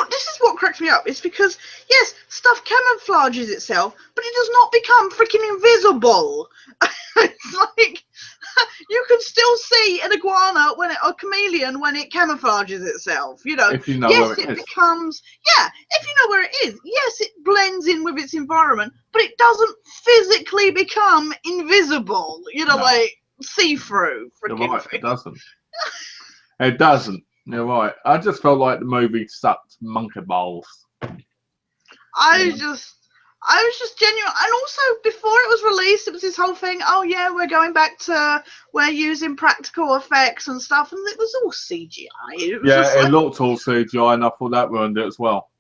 This is what cracks me up. It's because yes, stuff camouflages itself, but it does not become freaking invisible. It's like you can still see an iguana a chameleon when it camouflages itself. You know, if you know yes, where it is. becomes if you know where it is. Yes, it blends in with its environment, but it doesn't physically become invisible. You know, like see-through. You're right. It doesn't. It doesn't. You're right. I just felt like the movie sucked monkey balls. I was just genuine, and also before it was released, it was this whole thing. Oh yeah, we're going back to we're using practical effects and stuff, and it was all CGI. It looked all CGI, and I thought that ruined it as well.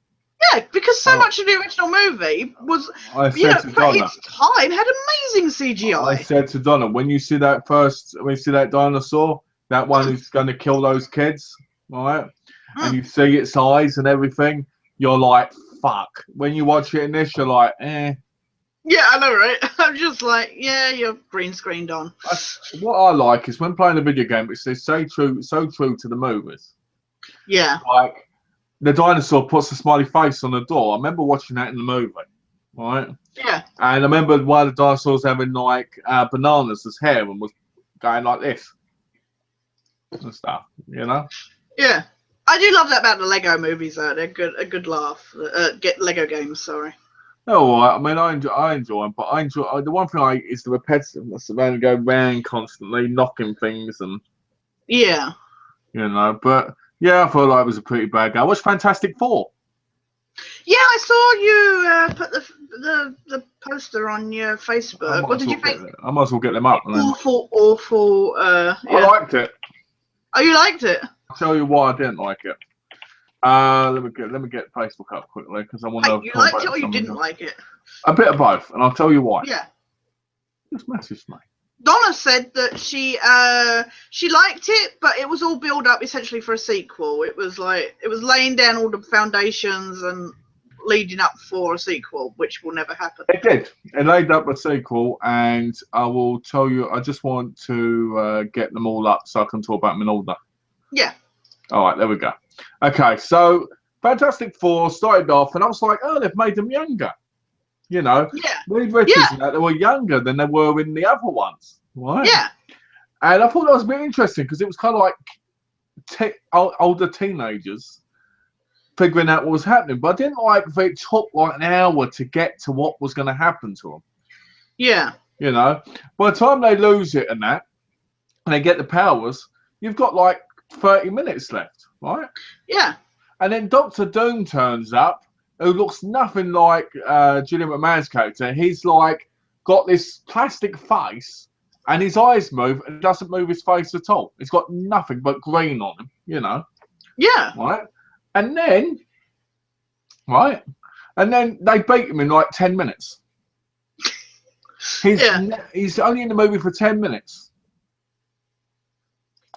Yeah, because so much of the original movie was, for its time, had amazing CGI. I said to Donna, when you see that dinosaur, that one who's going to kill those kids, right? And you see its eyes and everything, you're like, fuck. When you watch it in this, you're like, eh. Yeah, I know, right? I'm just like, yeah, you're green screened on. What I like is when playing a video game, it's so true to the movies. Yeah. Like, the dinosaur puts a smiley face on the door. I remember watching that in the movie, right? Yeah. And I remember one of the dinosaurs having, like, bananas as hair and was going like this. And stuff, you know? Yeah. I do love that about the Lego movies, though. They're a good laugh. Get Lego games, sorry. Oh, I mean, I enjoy them, but the one thing I like is the repetitiveness of having to go round constantly, knocking things and. Yeah. You know, but yeah, I felt like it was a pretty bad game. I watched Fantastic Four. Yeah, I saw you put the poster on your Facebook. What did you think? I might as well get them up. Awful. Yeah. I liked it. Oh, you liked it? I'll tell you why I didn't like it. Let me get Facebook up quickly because I want to. You liked it or you didn't like it? A bit of both, and I'll tell you why. Yeah. Just message me. Donna said that she liked it, but it was all built up essentially for a sequel. It was laying down all the foundations and leading up for a sequel, which will never happen. It did. It laid up a sequel, and I will tell you. I just want to get them all up so I can talk about them in order. Yeah. All right, there we go. Okay, so Fantastic Four started off, and I was like, oh, they've made them younger. You know, Reed Richards and that, they were younger than they were in the other ones, right? Yeah. And I thought that was a bit interesting because it was kind of like older teenagers figuring out what was happening. But I didn't like that it took like an hour to get to what was going to happen to them. Yeah. You know, by the time they lose it and that, and they get the powers, you've got like 30 minutes left, right? Yeah. And then Doctor Doom turns up, who looks nothing like Julian McMahon's character. He's like got this plastic face, and his eyes move, and doesn't move his face at all. He's got nothing but green on him, you know. Yeah. Right. And then, right, and then they beat him in like 10 minutes. He's only in the movie for 10 minutes.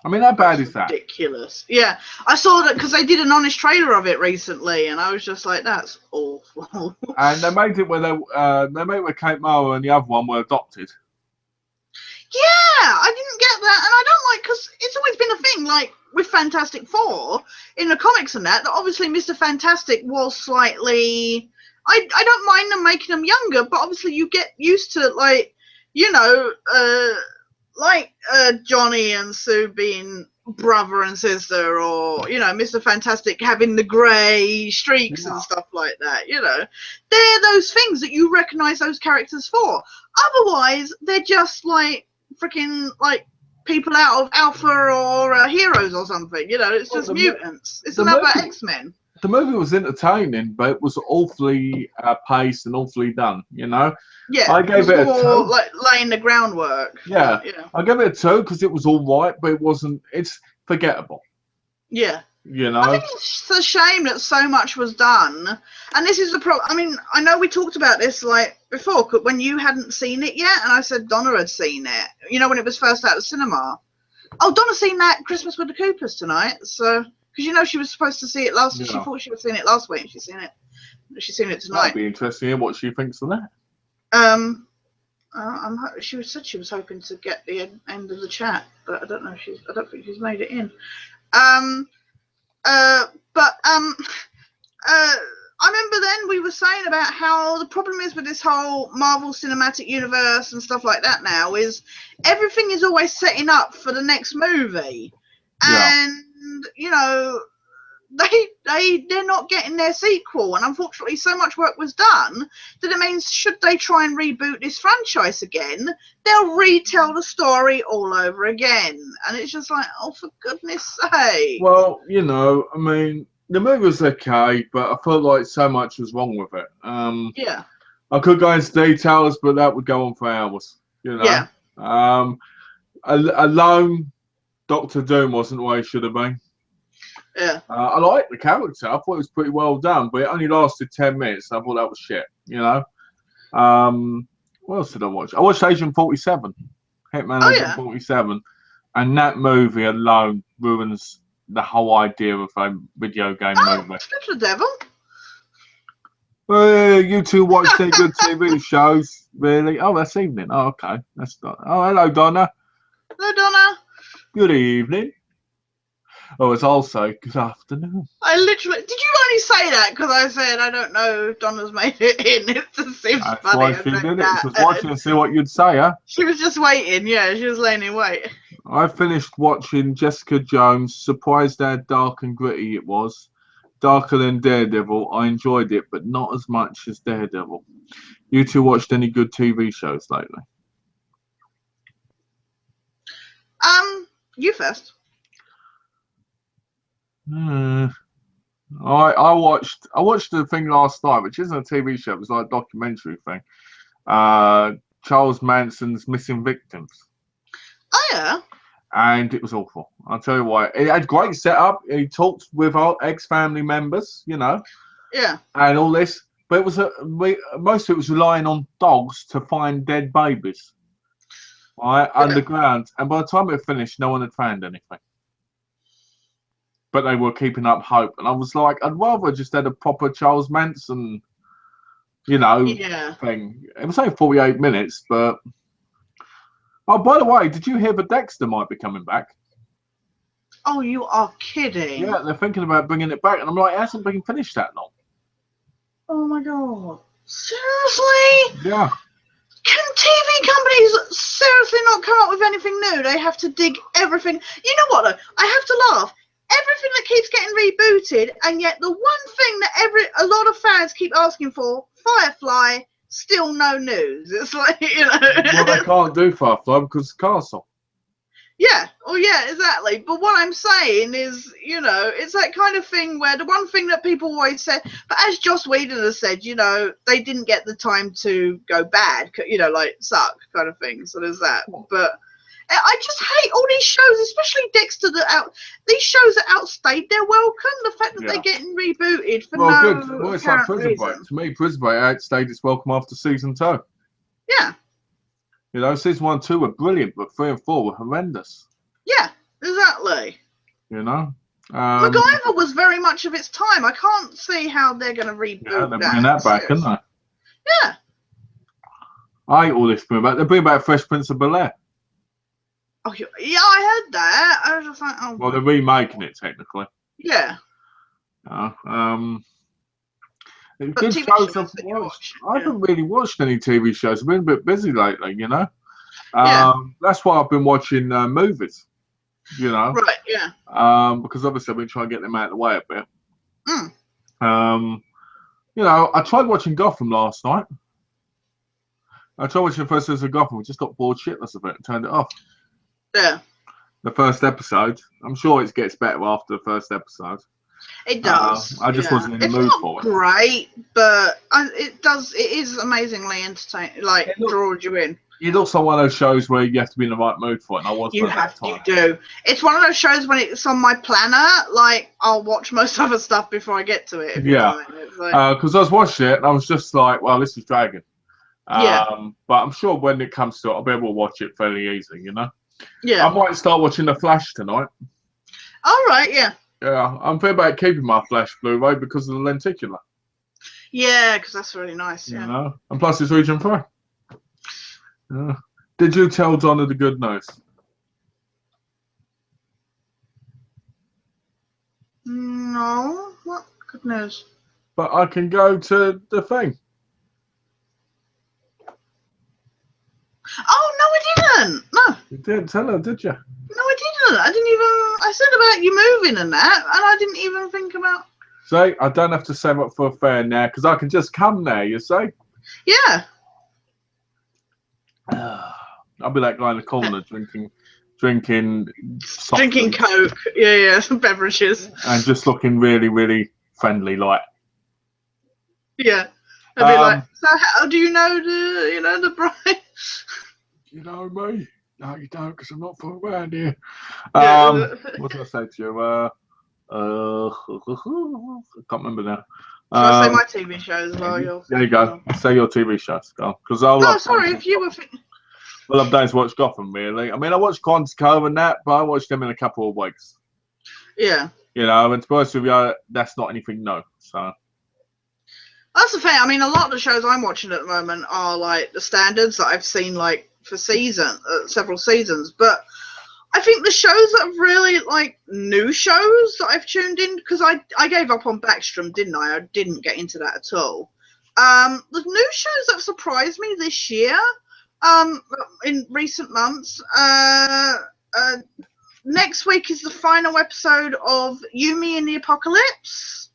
I mean, how bad is that? Ridiculous. Yeah, I saw that because they did an honest trailer of it recently, and I was just like, "That's awful." And they made it where they made it where Kate Mara and the other one were adopted. Yeah, I didn't get that, and I don't like, because it's always been a thing, like with Fantastic Four in the comics and that obviously Mr. Fantastic was slightly. I don't mind them making them younger, but obviously you get used to, like, you know, Johnny and Sue being brother and sister, or, you know, Mr. Fantastic having the grey streaks and stuff like that, you know. They're those things that you recognise those characters for. Otherwise, they're just, like, freaking, like, people out of Alpha or Heroes or something, you know. It's just mutants. It's another X-Men. The movie was entertaining, but it was awfully paced and awfully done, you know. Yeah, I gave it a 2. Like laying the groundwork. Yeah, you know. I gave it a 2 because it was all right, but it wasn't. It's forgettable. Yeah. You know. I think it's a shame that so much was done, and this is the problem. I mean, I know we talked about this like before when you hadn't seen it yet, and I said Donna had seen it. You know, when it was first out of cinema. Oh, Donna's seen that Christmas with the Coopers tonight, so. Because, you know, she was supposed to see it last. Yeah. She thought she was seeing it last week, and she's seen it. She's seen it tonight. That'd be interesting to hear what she thinks of that. She said she was hoping to get the end of the chat, but I don't know. I don't think she's made it in. I remember then we were saying about how the problem is with this whole Marvel Cinematic Universe and stuff like that now is everything is always setting up for the next movie, and you know, they're not getting their sequel, and unfortunately so much work was done that it means should they try and reboot this franchise again, they'll retell the story all over again, and it's just like, oh, for goodness sake. Well, you know, I mean, the movie was okay, but I felt like so much was wrong with it. Yeah, I could go into details, but that would go on for hours, you know. Yeah. Alone, Doctor Doom wasn't the way he should have been. Yeah. I liked the character. I thought it was pretty well done, but it only lasted 10 minutes. I thought that was shit, you know. What else did I watch? I watched Agent 47, Hitman Agent 47, and that movie alone ruins the whole idea of a video game movie. It's the devil. You two watch their good TV shows, really? Oh, that's evening. Oh, okay. That's not. Oh, hello, Donna. Hello, Donna. Good evening. Oh, it's also good afternoon. I literally did. You only say that because I said I don't know if Donna's made it in. It just seems That's funny. why she did it. She was watching to see what you'd say, huh? She was just waiting. Yeah, she was laying in wait. I finished watching Jessica Jones. Surprised how dark and gritty it was. Darker than Daredevil. I enjoyed it, but not as much as Daredevil. You two watched any good TV shows lately? You first. I watched the thing last night, which isn't a TV show. It was like a documentary thing. Charles Manson's Missing Victims. Oh yeah. And it was awful. I'll tell you why. It had great setup. He talked with our ex-family members, you know. Yeah. And all this, but it was most of it was relying on dogs to find dead babies, right, underground. And by the time it finished, no one had found anything. But they were keeping up hope, and I was like, I'd rather just had a proper Charles Manson, you know, thing. It was only 48 minutes, but. Oh, by the way, did you hear that Dexter might be coming back? Oh, you are kidding. Yeah, they're thinking about bringing it back, and I'm like, it hasn't been finished that long. Oh my god. Seriously? Yeah. Can TV companies seriously not come up with anything new? They have to dig everything. You know what, though? I have to laugh. Everything that keeps getting rebooted, and yet the one thing that a lot of fans keep asking for, Firefly, still no news. It's like, you know. Well, they can't do Firefly because it's Castle. Yeah, oh yeah, exactly. But what I'm saying is, you know, it's that kind of thing where the one thing that people always say, but as Joss Whedon has said, you know, they didn't get the time to go bad, you know, like suck kind of thing. So there's that. But I just hate all these shows, especially Dexter. These shows that outstayed their welcome. The fact that they're getting rebooted for well, no good. Well, it's like apparent Prison Break. reason. To me, Prison Break outstayed its welcome after season 2. Yeah, You know, season 1 and 2 were brilliant, but 3 and 4 were horrendous. yeah, exactly. You know, MacGyver was very much of its time. I can't see how they're going to reboot yeah, they're bringing that back, aren't they? Yeah. I hate all this bring back. They're bringing back Fresh Prince of Bel-Air. Oh, yeah, I heard that. I was just like, oh. Well, they're remaking it technically. Yeah. Good TV shows shows I've that you watched. watch, I haven't really watched any TV shows. I've been a bit busy lately, you know. Yeah. That's why I've been watching movies. You know. Right. Yeah. Because obviously I've been trying to get them out of the way a bit. Mm. You know, I tried watching Gotham last night. I tried watching the first season of Gotham. I just got bored shitless of it and turned it off. Yeah. The first episode. I'm sure it gets better after the first episode. It does. I just wasn't in the it's mood not for it. Great, but it does. It is amazingly entertaining. Like draws you in. It's also one of those shows where you have to be in the right mood for it, and I wasn't. You do. It's one of those shows when it's on my planner. Like I'll watch most other stuff before I get to it. Yeah. Because I was watching it and I was just like, well, this is dragging. But I'm sure when it comes to it, I'll be able to watch it fairly easy, you know? Yeah. I might start watching The Flash tonight. All right, yeah. Yeah, I'm thinking about keeping my Flash Blu-ray because of the lenticular. Yeah, because that's really nice, yeah. You know? And plus it's region 3. Yeah. Did you tell Donna the good news? No. What good news? But I can go to the thing. Oh, no, I didn't. No. You didn't tell her, did you? No, I didn't. I didn't even. I said about you moving and that, and I didn't even think about. See, I don't have to save up for a fare now because I can just come there, you see? Yeah. I'll be that guy in the corner drinking Coke. Yeah, some beverages. And just looking really, really friendly, like. Yeah. I'd be like, so how do you know the bride? You know me? No, you don't, because I'm not from around here. What did I say to you? I can't remember now. Shall I say my TV shows while you're... There you go. Say your TV shows. Go. No, sorry, if you were... Well, I've done is watch Gotham, really. I mean, I watched Quantico and that, but I watched them in a couple of weeks. Yeah. You know, and to be honest with you, that's not anything new, so... That's the thing. I mean, a lot of the shows I'm watching at the moment are like the standards that I've seen like for several seasons. But I think the shows that have really like new shows that I've tuned in, because I gave up on Backstrom, didn't I? I didn't get into that at all. The new shows that have surprised me this year, in recent months, next week is the final episode of Yumi in the Apocalypse.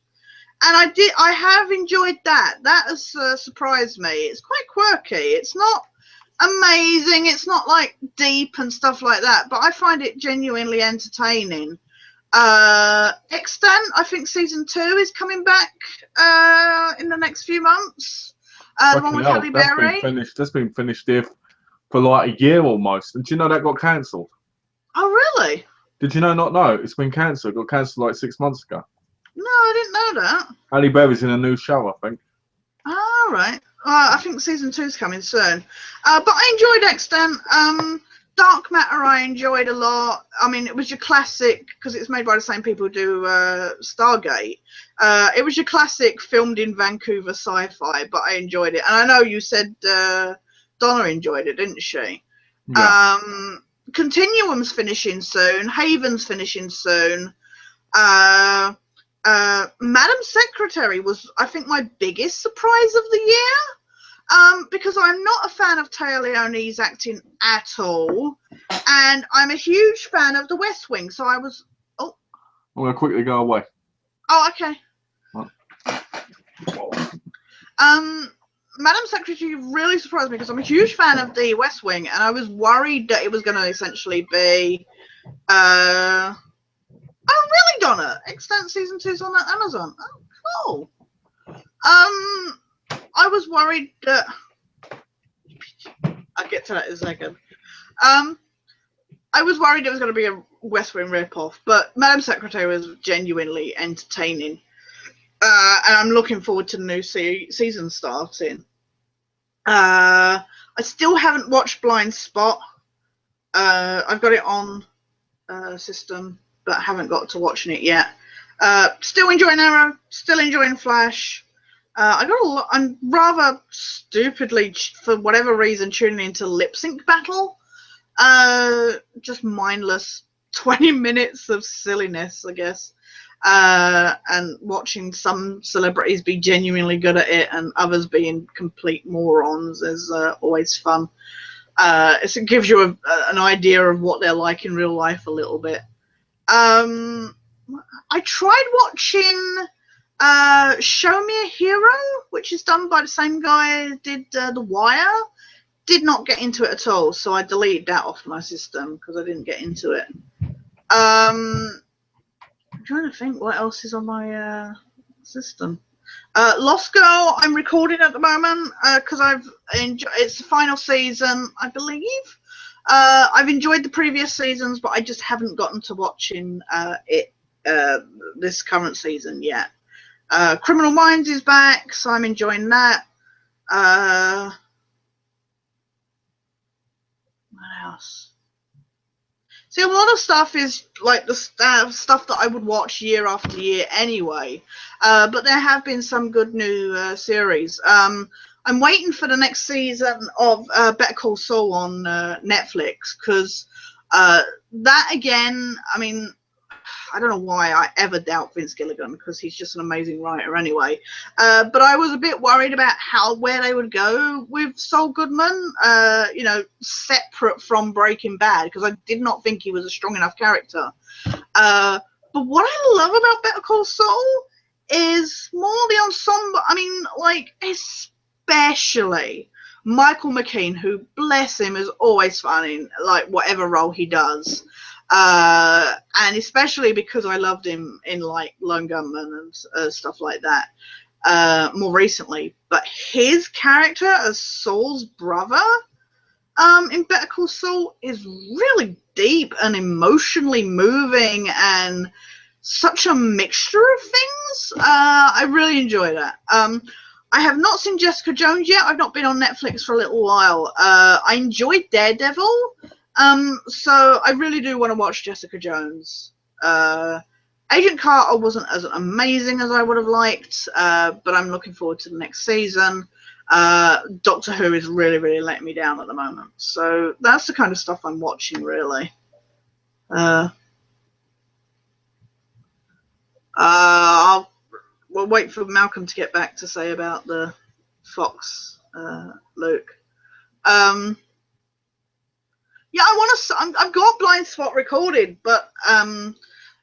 And I have enjoyed that. That has surprised me. It's quite quirky. It's not amazing. It's not like deep and stuff like that. But I find it genuinely entertaining. Extant, I think season 2 is coming back in the next few months. The one with Halle Berry. That's been finished here for like a year almost. And do you know that got cancelled? Oh, really? Did you not know? It's been cancelled. It got cancelled like 6 months ago. No, I didn't know that. Halle Berry's in a new show, I think. All right. I think season 2 is coming soon. But I enjoyed Extant. Dark Matter I enjoyed a lot. I mean, it was your classic, because it's made by the same people who do Stargate. It was your classic filmed in Vancouver sci-fi, but I enjoyed it. And I know you said Donna enjoyed it, didn't she? Yeah. Continuum's finishing soon. Haven's finishing soon. Madam Secretary was, I think, my biggest surprise of the year, because I'm not a fan of Taya Leone's acting at all, and I'm a huge fan of The West Wing, so I was... Oh. I'm going to quickly go away. Oh, okay. What? Madam Secretary really surprised me because I'm a huge fan of the West Wing, and I was worried that it was going to essentially be. Oh, really, Donna? Extant season 2's on Amazon. Oh, cool. I was worried that. I'll get to that in a second. I was worried it was going to be a West Wing ripoff, but Madam Secretary was genuinely entertaining. And I'm looking forward to the new season starting. I still haven't watched Blind Spot. I've got it on system, but haven't got to watching it yet. Still enjoying Arrow. Still enjoying Flash. I got a lot. I'm rather stupidly, for whatever reason, tuning into Lip Sync Battle. Just mindless 20 minutes of silliness, I guess. And watching some celebrities be genuinely good at it and others being complete morons is always fun. It gives you an idea of what they're like in real life a little bit. I tried watching Show Me a Hero, which is done by the same guy who did The Wire. Did not get into it at all, so I deleted that off my system because I didn't get into it. I'm trying to think what else is on my system. Lost Girl, I'm recording at the moment because it's the final season, I believe. I've enjoyed the previous seasons, but I just haven't gotten to watching it this current season yet. Criminal Minds is back, so I'm enjoying that. What else? See, a lot of stuff is like the stuff that I would watch year after year anyway. But there have been some good new series. I'm waiting for the next season of Better Call Saul on Netflix because that again, I mean, I don't know why I ever doubt Vince Gilligan because he's just an amazing writer anyway. But I was a bit worried about where they would go with Saul Goodman, you know, separate from Breaking Bad, because I did not think he was a strong enough character. But what I love about Better Call Saul is more the ensemble. I mean, like, especially Michael McKean, who, bless him, is always fun in, like, whatever role he does. And especially because I loved him in like Lone Gunman and stuff like that more recently. But his character as Saul's brother in Better Call Saul is really deep and emotionally moving and such a mixture of things. I really enjoy that. I have not seen Jessica Jones yet. I've not been on Netflix for a little while. I enjoyed Daredevil. So I really do want to watch Jessica Jones. Agent Carter wasn't as amazing as I would have liked, but I'm looking forward to the next season. Doctor Who is really, really letting me down at the moment. So that's the kind of stuff I'm watching, really. We'll wait for Malcolm to get back to say about the Fox, Luke. Yeah, I've got Blind Spot recorded, but Donna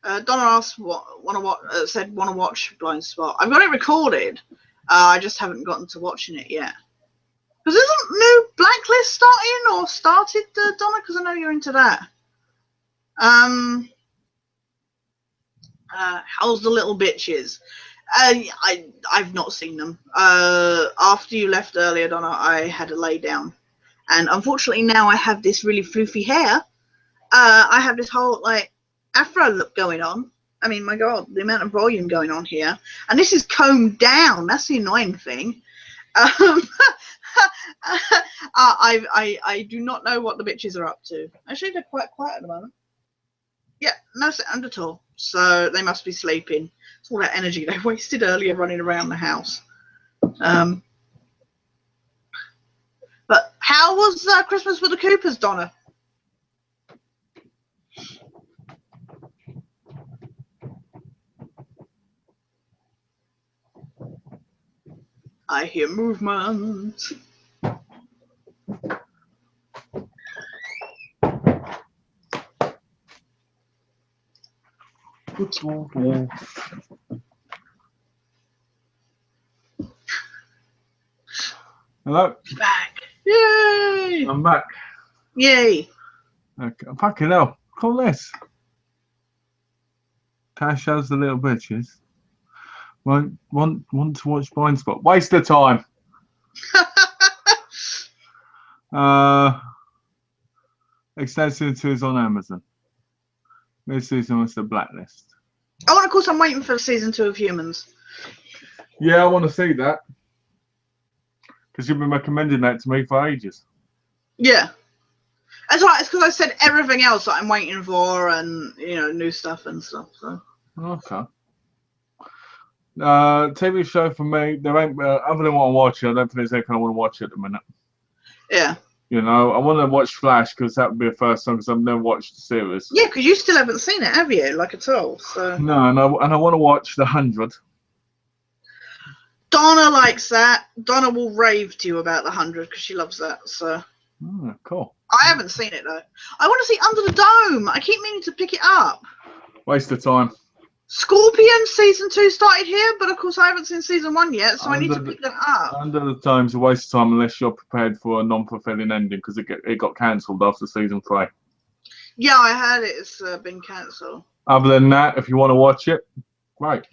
asked want to watch Blind Spot. I've got it recorded. I just haven't gotten to watching it yet. Because isn't new Blacklist starting or started, Donna? Because I know you're into that. How's the Little Bitches? I've not seen them. After you left earlier, Donna, I had to lay down. And unfortunately now I have this really floofy hair. I have this whole like afro look going on. I mean, my God, the amount of volume going on here. And this is combed down. That's the annoying thing. I do not know what the bitches are up to. Actually, they're quite quiet at the moment. Yeah, no sound at all. So they must be sleeping. It's all that energy they wasted earlier running around the house. But how was Christmas with the Coopers, Donna? I hear movement. It's all there. Hello? It's back. Yay! I'm back. Yay! Okay. Fucking hell. Call this. Tash has the little bitches. Want to watch Blind Spot. Waste of time. Extensive tours on Amazon. This season was the Blacklist. Oh, and of course, I'm waiting for season 2 of Humans. Yeah, I want to see that. Because you've been recommending that to me for ages. Yeah. That's right. It's because I said everything else that I'm waiting for, and new stuff and stuff. So. Okay. TV show for me, there ain't other than what I'm watching. I don't think there's anything I want to watch at the minute. Yeah. I want to watch Flash because that would be a first time because I've never watched the series. Yeah, because you still haven't seen it, have you? Like at all. So. No, and I want to watch The 100. Donna likes that. Donna will rave to you about The 100 because she loves that. So. Oh, cool. I haven't seen it though. I want to see Under the Dome. I keep meaning to pick it up. Waste of time. Scorpion season 2 started here, but of course I haven't seen season 1 yet, so I need to pick that up. Under the Dome's a waste of time unless you're prepared for a non-fulfilling ending because it got cancelled after season 3. Yeah, I heard it's been cancelled. Other than that, if you want to watch it, great.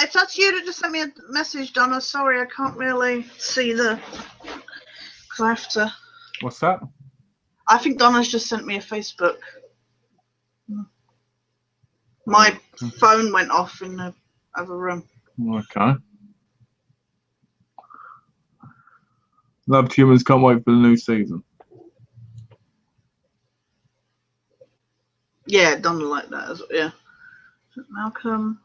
If that's you that just sent me a message, Donna, sorry I can't really see because I have to. What's that? I think Donna's just sent me a Facebook. My phone went off in the other room. Okay. Loved Humans, can't wait for the new season. Yeah, Donna like that as well. Yeah. Malcolm,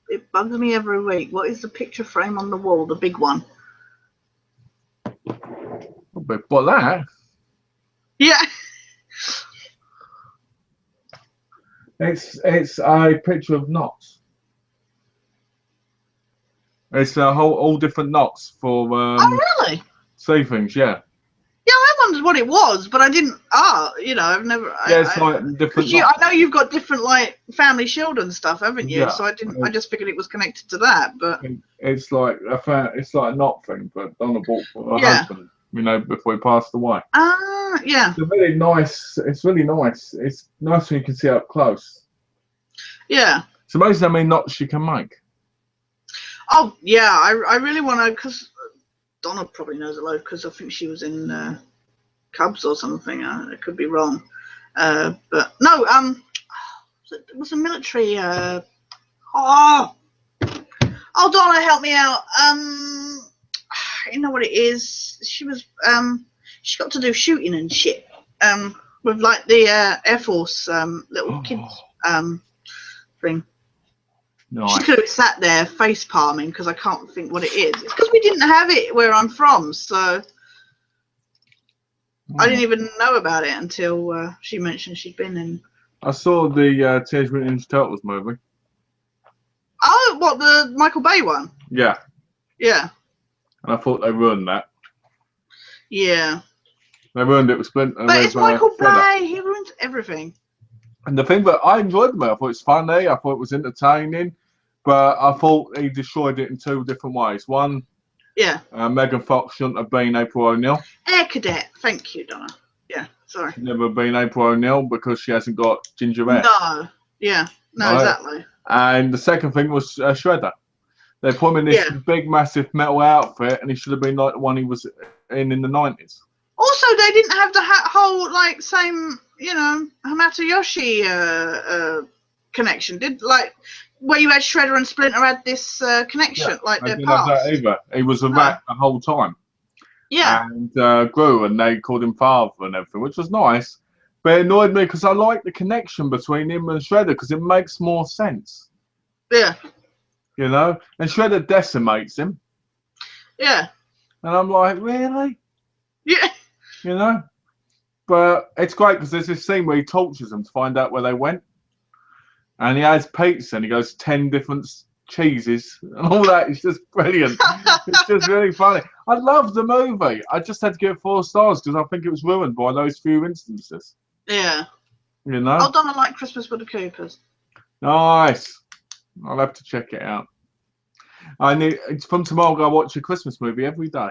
it bugs me every week. What is the picture frame on the wall? The big one. What, that? Yeah. It's a picture of knots. It's all different knots for Oh really? sea things, yeah. Yeah, I wondered what it was, but I didn't. I've never. Yeah, it's like different. I know you've got different like family shield and stuff, haven't you? Yeah. So I didn't. I just figured it was connected to that, but It's like it's like a knot thing, but Donna bought for her husband. Before he passed away. Yeah. It's really nice. It's really nice. It's nice when you can see it up close. Yeah. It's amazing how many knots she can make. Oh yeah, I really want to, because Donna probably knows a lot because I think she was in Cubs or something. I could be wrong, but no. It was a military. Donna, help me out. You know what it is? She was. She got to do shooting and shit. With like the Air Force little kids thing. Nice. She could have sat there face palming because I can't think what it is. It's because we didn't have it where I'm from, so I didn't even know about it until she mentioned she'd been in. I saw the Teenage Mutant Ninja Turtles movie. Oh, what, the Michael Bay one? Yeah. Yeah. And I thought they ruined that. Yeah. They ruined it with Splinter. But it's Michael Bay. He ruins everything. And the thing that I enjoyed the movie, I thought it was funny, I thought it was entertaining, but I thought he destroyed it in 2 different ways. One, Megan Fox shouldn't have been April O'Neil. Air Cadet. Thank you, Donna. Yeah, sorry. She'd never been April O'Neil because she hasn't got ginger hair. No. Yeah. No, right. Exactly. And the second thing was Shredder. They put him in this big, massive metal outfit, and he should have been like the one he was in the 90s. Also, they didn't have the whole, like, same, Hamatoyoshi connection. Where you had Shredder and Splinter had this connection, like their past. Have that either. He was a rat the whole time. Yeah. And grew, and they called him father and everything, which was nice. But it annoyed me because I like the connection between him and Shredder because it makes more sense. Yeah. And Shredder decimates him. Yeah. And I'm like, really? Yeah. But it's great because there's this scene where he tortures them to find out where they went. And he has pizza and he goes 10 different cheeses and all that. It's just brilliant. It's just really funny. I love the movie. I just had to give it 4 stars because I think it was ruined by those few instances. Yeah. Oh, Donna like Christmas with the Coopers. Nice. I'll have to check it out. I need from tomorrow. I'm gonna watch a Christmas movie every day.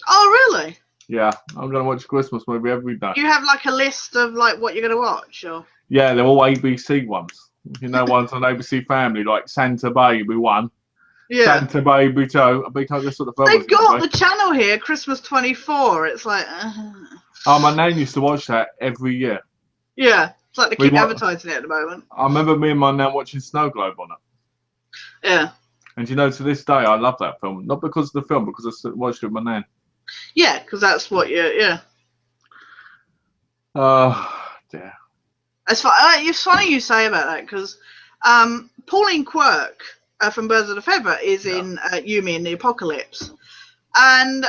Oh, really? Yeah, I'm gonna watch a Christmas movie every day. You have like a list of like what you're gonna watch, or? Yeah, they're all ABC ones. You know, ones on ABC Family, like Santa Baby 1, Yeah. Santa Baby 2. I think I just sort of film They've it's gonna got be. the channel here, Christmas 24. It's like, Oh, my nan used to watch that every year. yeah, it's like they We keep wa- advertising it at the moment. I remember me and my nan watching Snow Globe on it. Yeah. And you know, to this day, I love that film. Not because of the film, because I watched it with my nan. Yeah, because that's what you, yeah. Oh, dear. It's funny you say about that, because Pauline Quirk from Birds of a Feather is in Yumi and the Apocalypse. And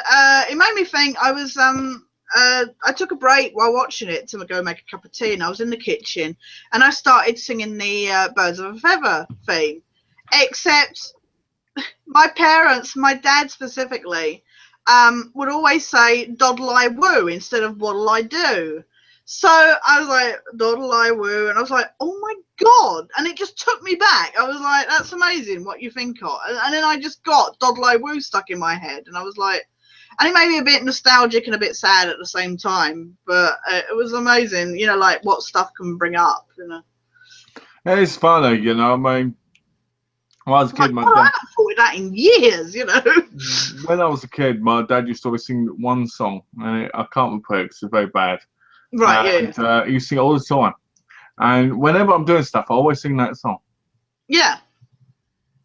it made me think. I took a break while watching it to go make a cup of tea, and I was in the kitchen, and I started singing the Birds of a Feather theme. Except my parents, my dad specifically, would always say "doddle I woo" instead of "what'll I do." So I was like, "doddle I woo," and I was like, "Oh my god!" And it just took me back. I was like, "That's amazing what you think of," and then I just got "doddle I woo" stuck in my head, and I was like. And it made me a bit nostalgic and a bit sad at the same time. But it was amazing, you know, like what stuff can bring up, you know. It's funny, you know. I mean, when I was a kid, my I dad. haven't thought of that in years, you know. When I was a kid, my dad used to always sing one song, and I can't repeat it because it's very bad. Right, And, he used to sing it all the time. And whenever I'm doing stuff, I always sing that song. yeah.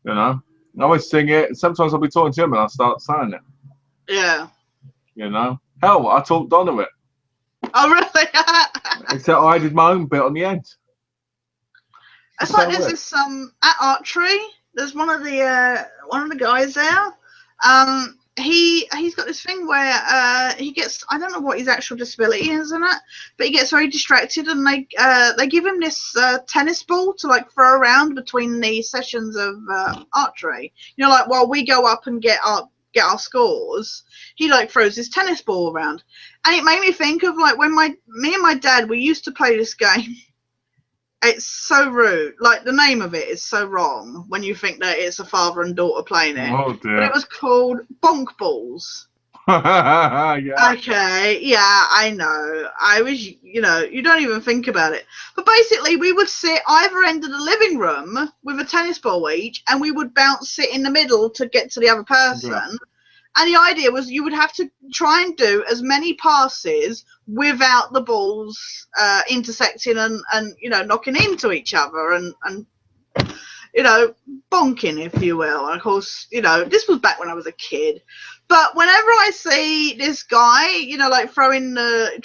You know, I always sing it. Sometimes I'll be talking to him and I'll start saying it. Yeah. You know, hell, I talked Donna it. Oh, really? Except I did my own bit on the end. It's like there's this at Archery. There's one of the guys there. He's got this thing where he gets, I don't know what his actual disability is in it, but he gets very distracted, and they give him this tennis ball to like throw around between the sessions of archery. You know, like while we go up and get our scores, he like throws this tennis ball around, and it made me think of like when me and my dad, we used to play this game. It's so rude. Like the name of it is so wrong when you think that it's a father and daughter playing it. Oh dear. But it was called Bonk Balls. Yeah. Okay, yeah, I know. I was, you know, you don't even think about it. But basically, we would sit either end of the living room with a tennis ball each, and we would sit in the middle to get to the other person. Yeah. And the idea was you would have to try and do as many passes without the balls intersecting and you know, knocking into each other and you know, bonking, if you will. And of course, you know, this was back when I was a kid. But whenever I see this guy, you know, like throwing this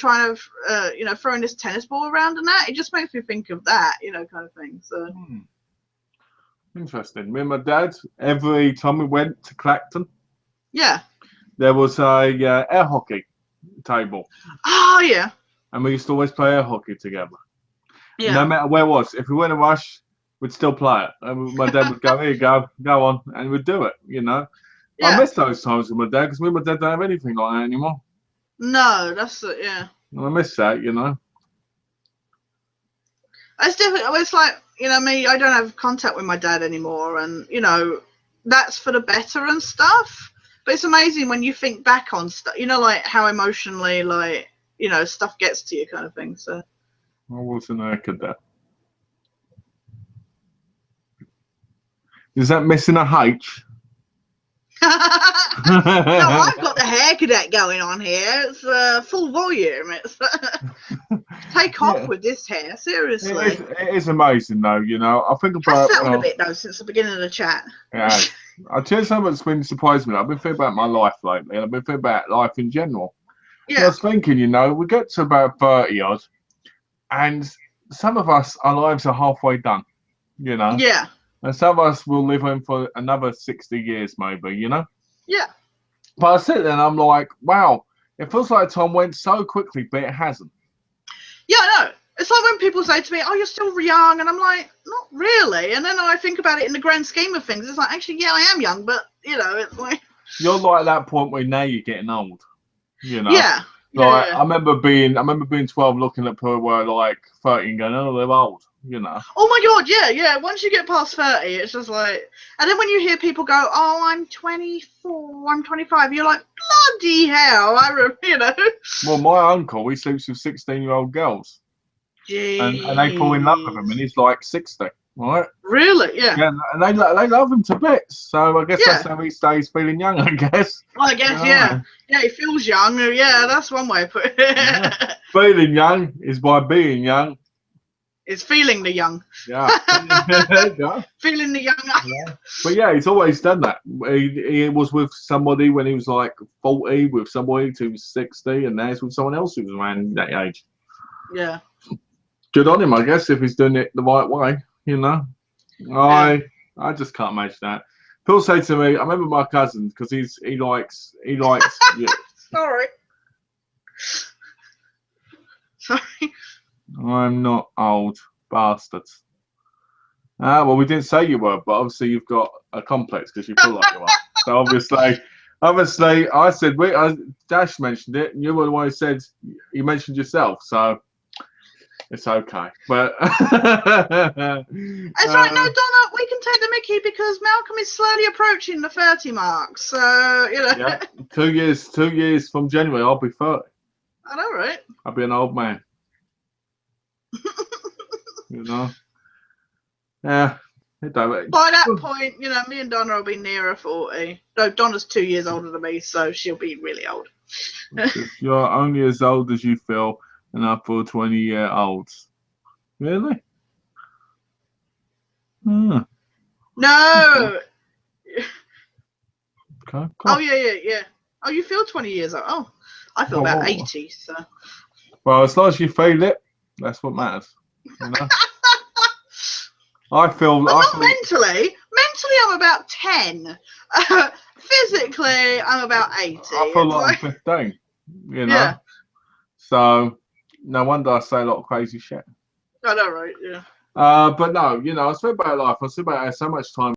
tennis ball around and that, it just makes me think of that, you know, kind of thing. So Interesting. Me and my dad, every time we went to Clacton, yeah. there was a air hockey table. Oh yeah. And we used to always play air hockey together. Yeah. No matter where it was. If we were in a rush, we'd still play it. And my dad would go, here you go on. And we'd do it, you know. Yeah. I miss those times with my dad because me and my dad don't have anything like that anymore. No, that's it, yeah. I miss that, you know. It's different. It's like, you know, I don't have contact with my dad anymore, and you know, that's for the better and stuff. But it's amazing when you think back on stuff, you know, like how emotionally, like, you know, stuff gets to you, kind of thing. So. I wasn't a cadet. Is that missing a H? No, I've got the hair cadet going on here. It's full volume. It's take off with this hair, seriously. It is amazing, though. You know, I think about. I've settled a bit though since the beginning of the chat. Yeah, I'll tell you something that's been surprising me. I've been thinking about my life lately, and I've been thinking about life in general. Yeah. I was thinking, you know, we get to about 30 odd, and some of us, our lives are halfway done. You know. Yeah. And some of us will live in for another 60 years, maybe. You know. Yeah. But I sit there and I'm like, wow, it feels like time went so quickly, but it hasn't. Yeah, I know. It's like when people say to me, oh, you're still young. And I'm like, not really. And then I think about it in the grand scheme of things. It's like, actually, yeah, I am young. But, you know, it's like. You're like that point where now you're getting old. You know? Yeah. Like, yeah. I remember being 12 looking at people who were like 30 and going, oh, they're old. you know. Oh my God, yeah. Once you get past 30, it's just like, and then when you hear people go, "Oh, I'm 24, I'm 25," you're like, bloody hell, you know. Well, my uncle, he sleeps with 16-year-old girls, and they fall in love with him, and he's like 60, right? Really? Yeah. Yeah, and they love him to bits. So I guess that's Yeah. how he stays feeling young, I guess. Well, I guess, yeah. Yeah, he feels young. Yeah, that's one way of putting it. Yeah. Feeling young is by being young. It's feeling the young. Yeah. Yeah. Feeling the young. Yeah. But yeah, he's always done that. He was with somebody when he was like 40, with somebody who was 60, and now he's with someone else who was around that age. Yeah. Good on him, I guess, if he's doing it the right way, you know. I just can't imagine that. People say to me, I remember my cousin, because he likes yeah. Sorry. I'm not old, bastards. Well, we didn't say you were, but obviously you've got a complex because you feel like you are. So obviously, I said Dash mentioned it, and you were the one who said you mentioned yourself. So it's okay. But it's right. No, Donna, we can take the mickey because Malcolm is slowly approaching the 30 mark. So you know. Yeah, 2 years from January, I'll be 30. I know, right? I'll be an old man. You know. Yeah. By that point, you know, me and Donna will be nearer 40. No, Donna's 2 years older than me, so she'll be really old. You're only as old as you feel, and I feel 20-year-olds. Really? No. Okay. Oh yeah. Oh, you feel 20 years old? Oh, I feel about 80. So. Well, as long as you feel it, that's what matters. You know. I feel. Mentally, I'm about 10. Physically, I'm about 80. I feel like I'm 15. You know. Yeah. So no wonder I say a lot of crazy shit. I know, right? Yeah. But no, you know, I spent about life. I spent about so much time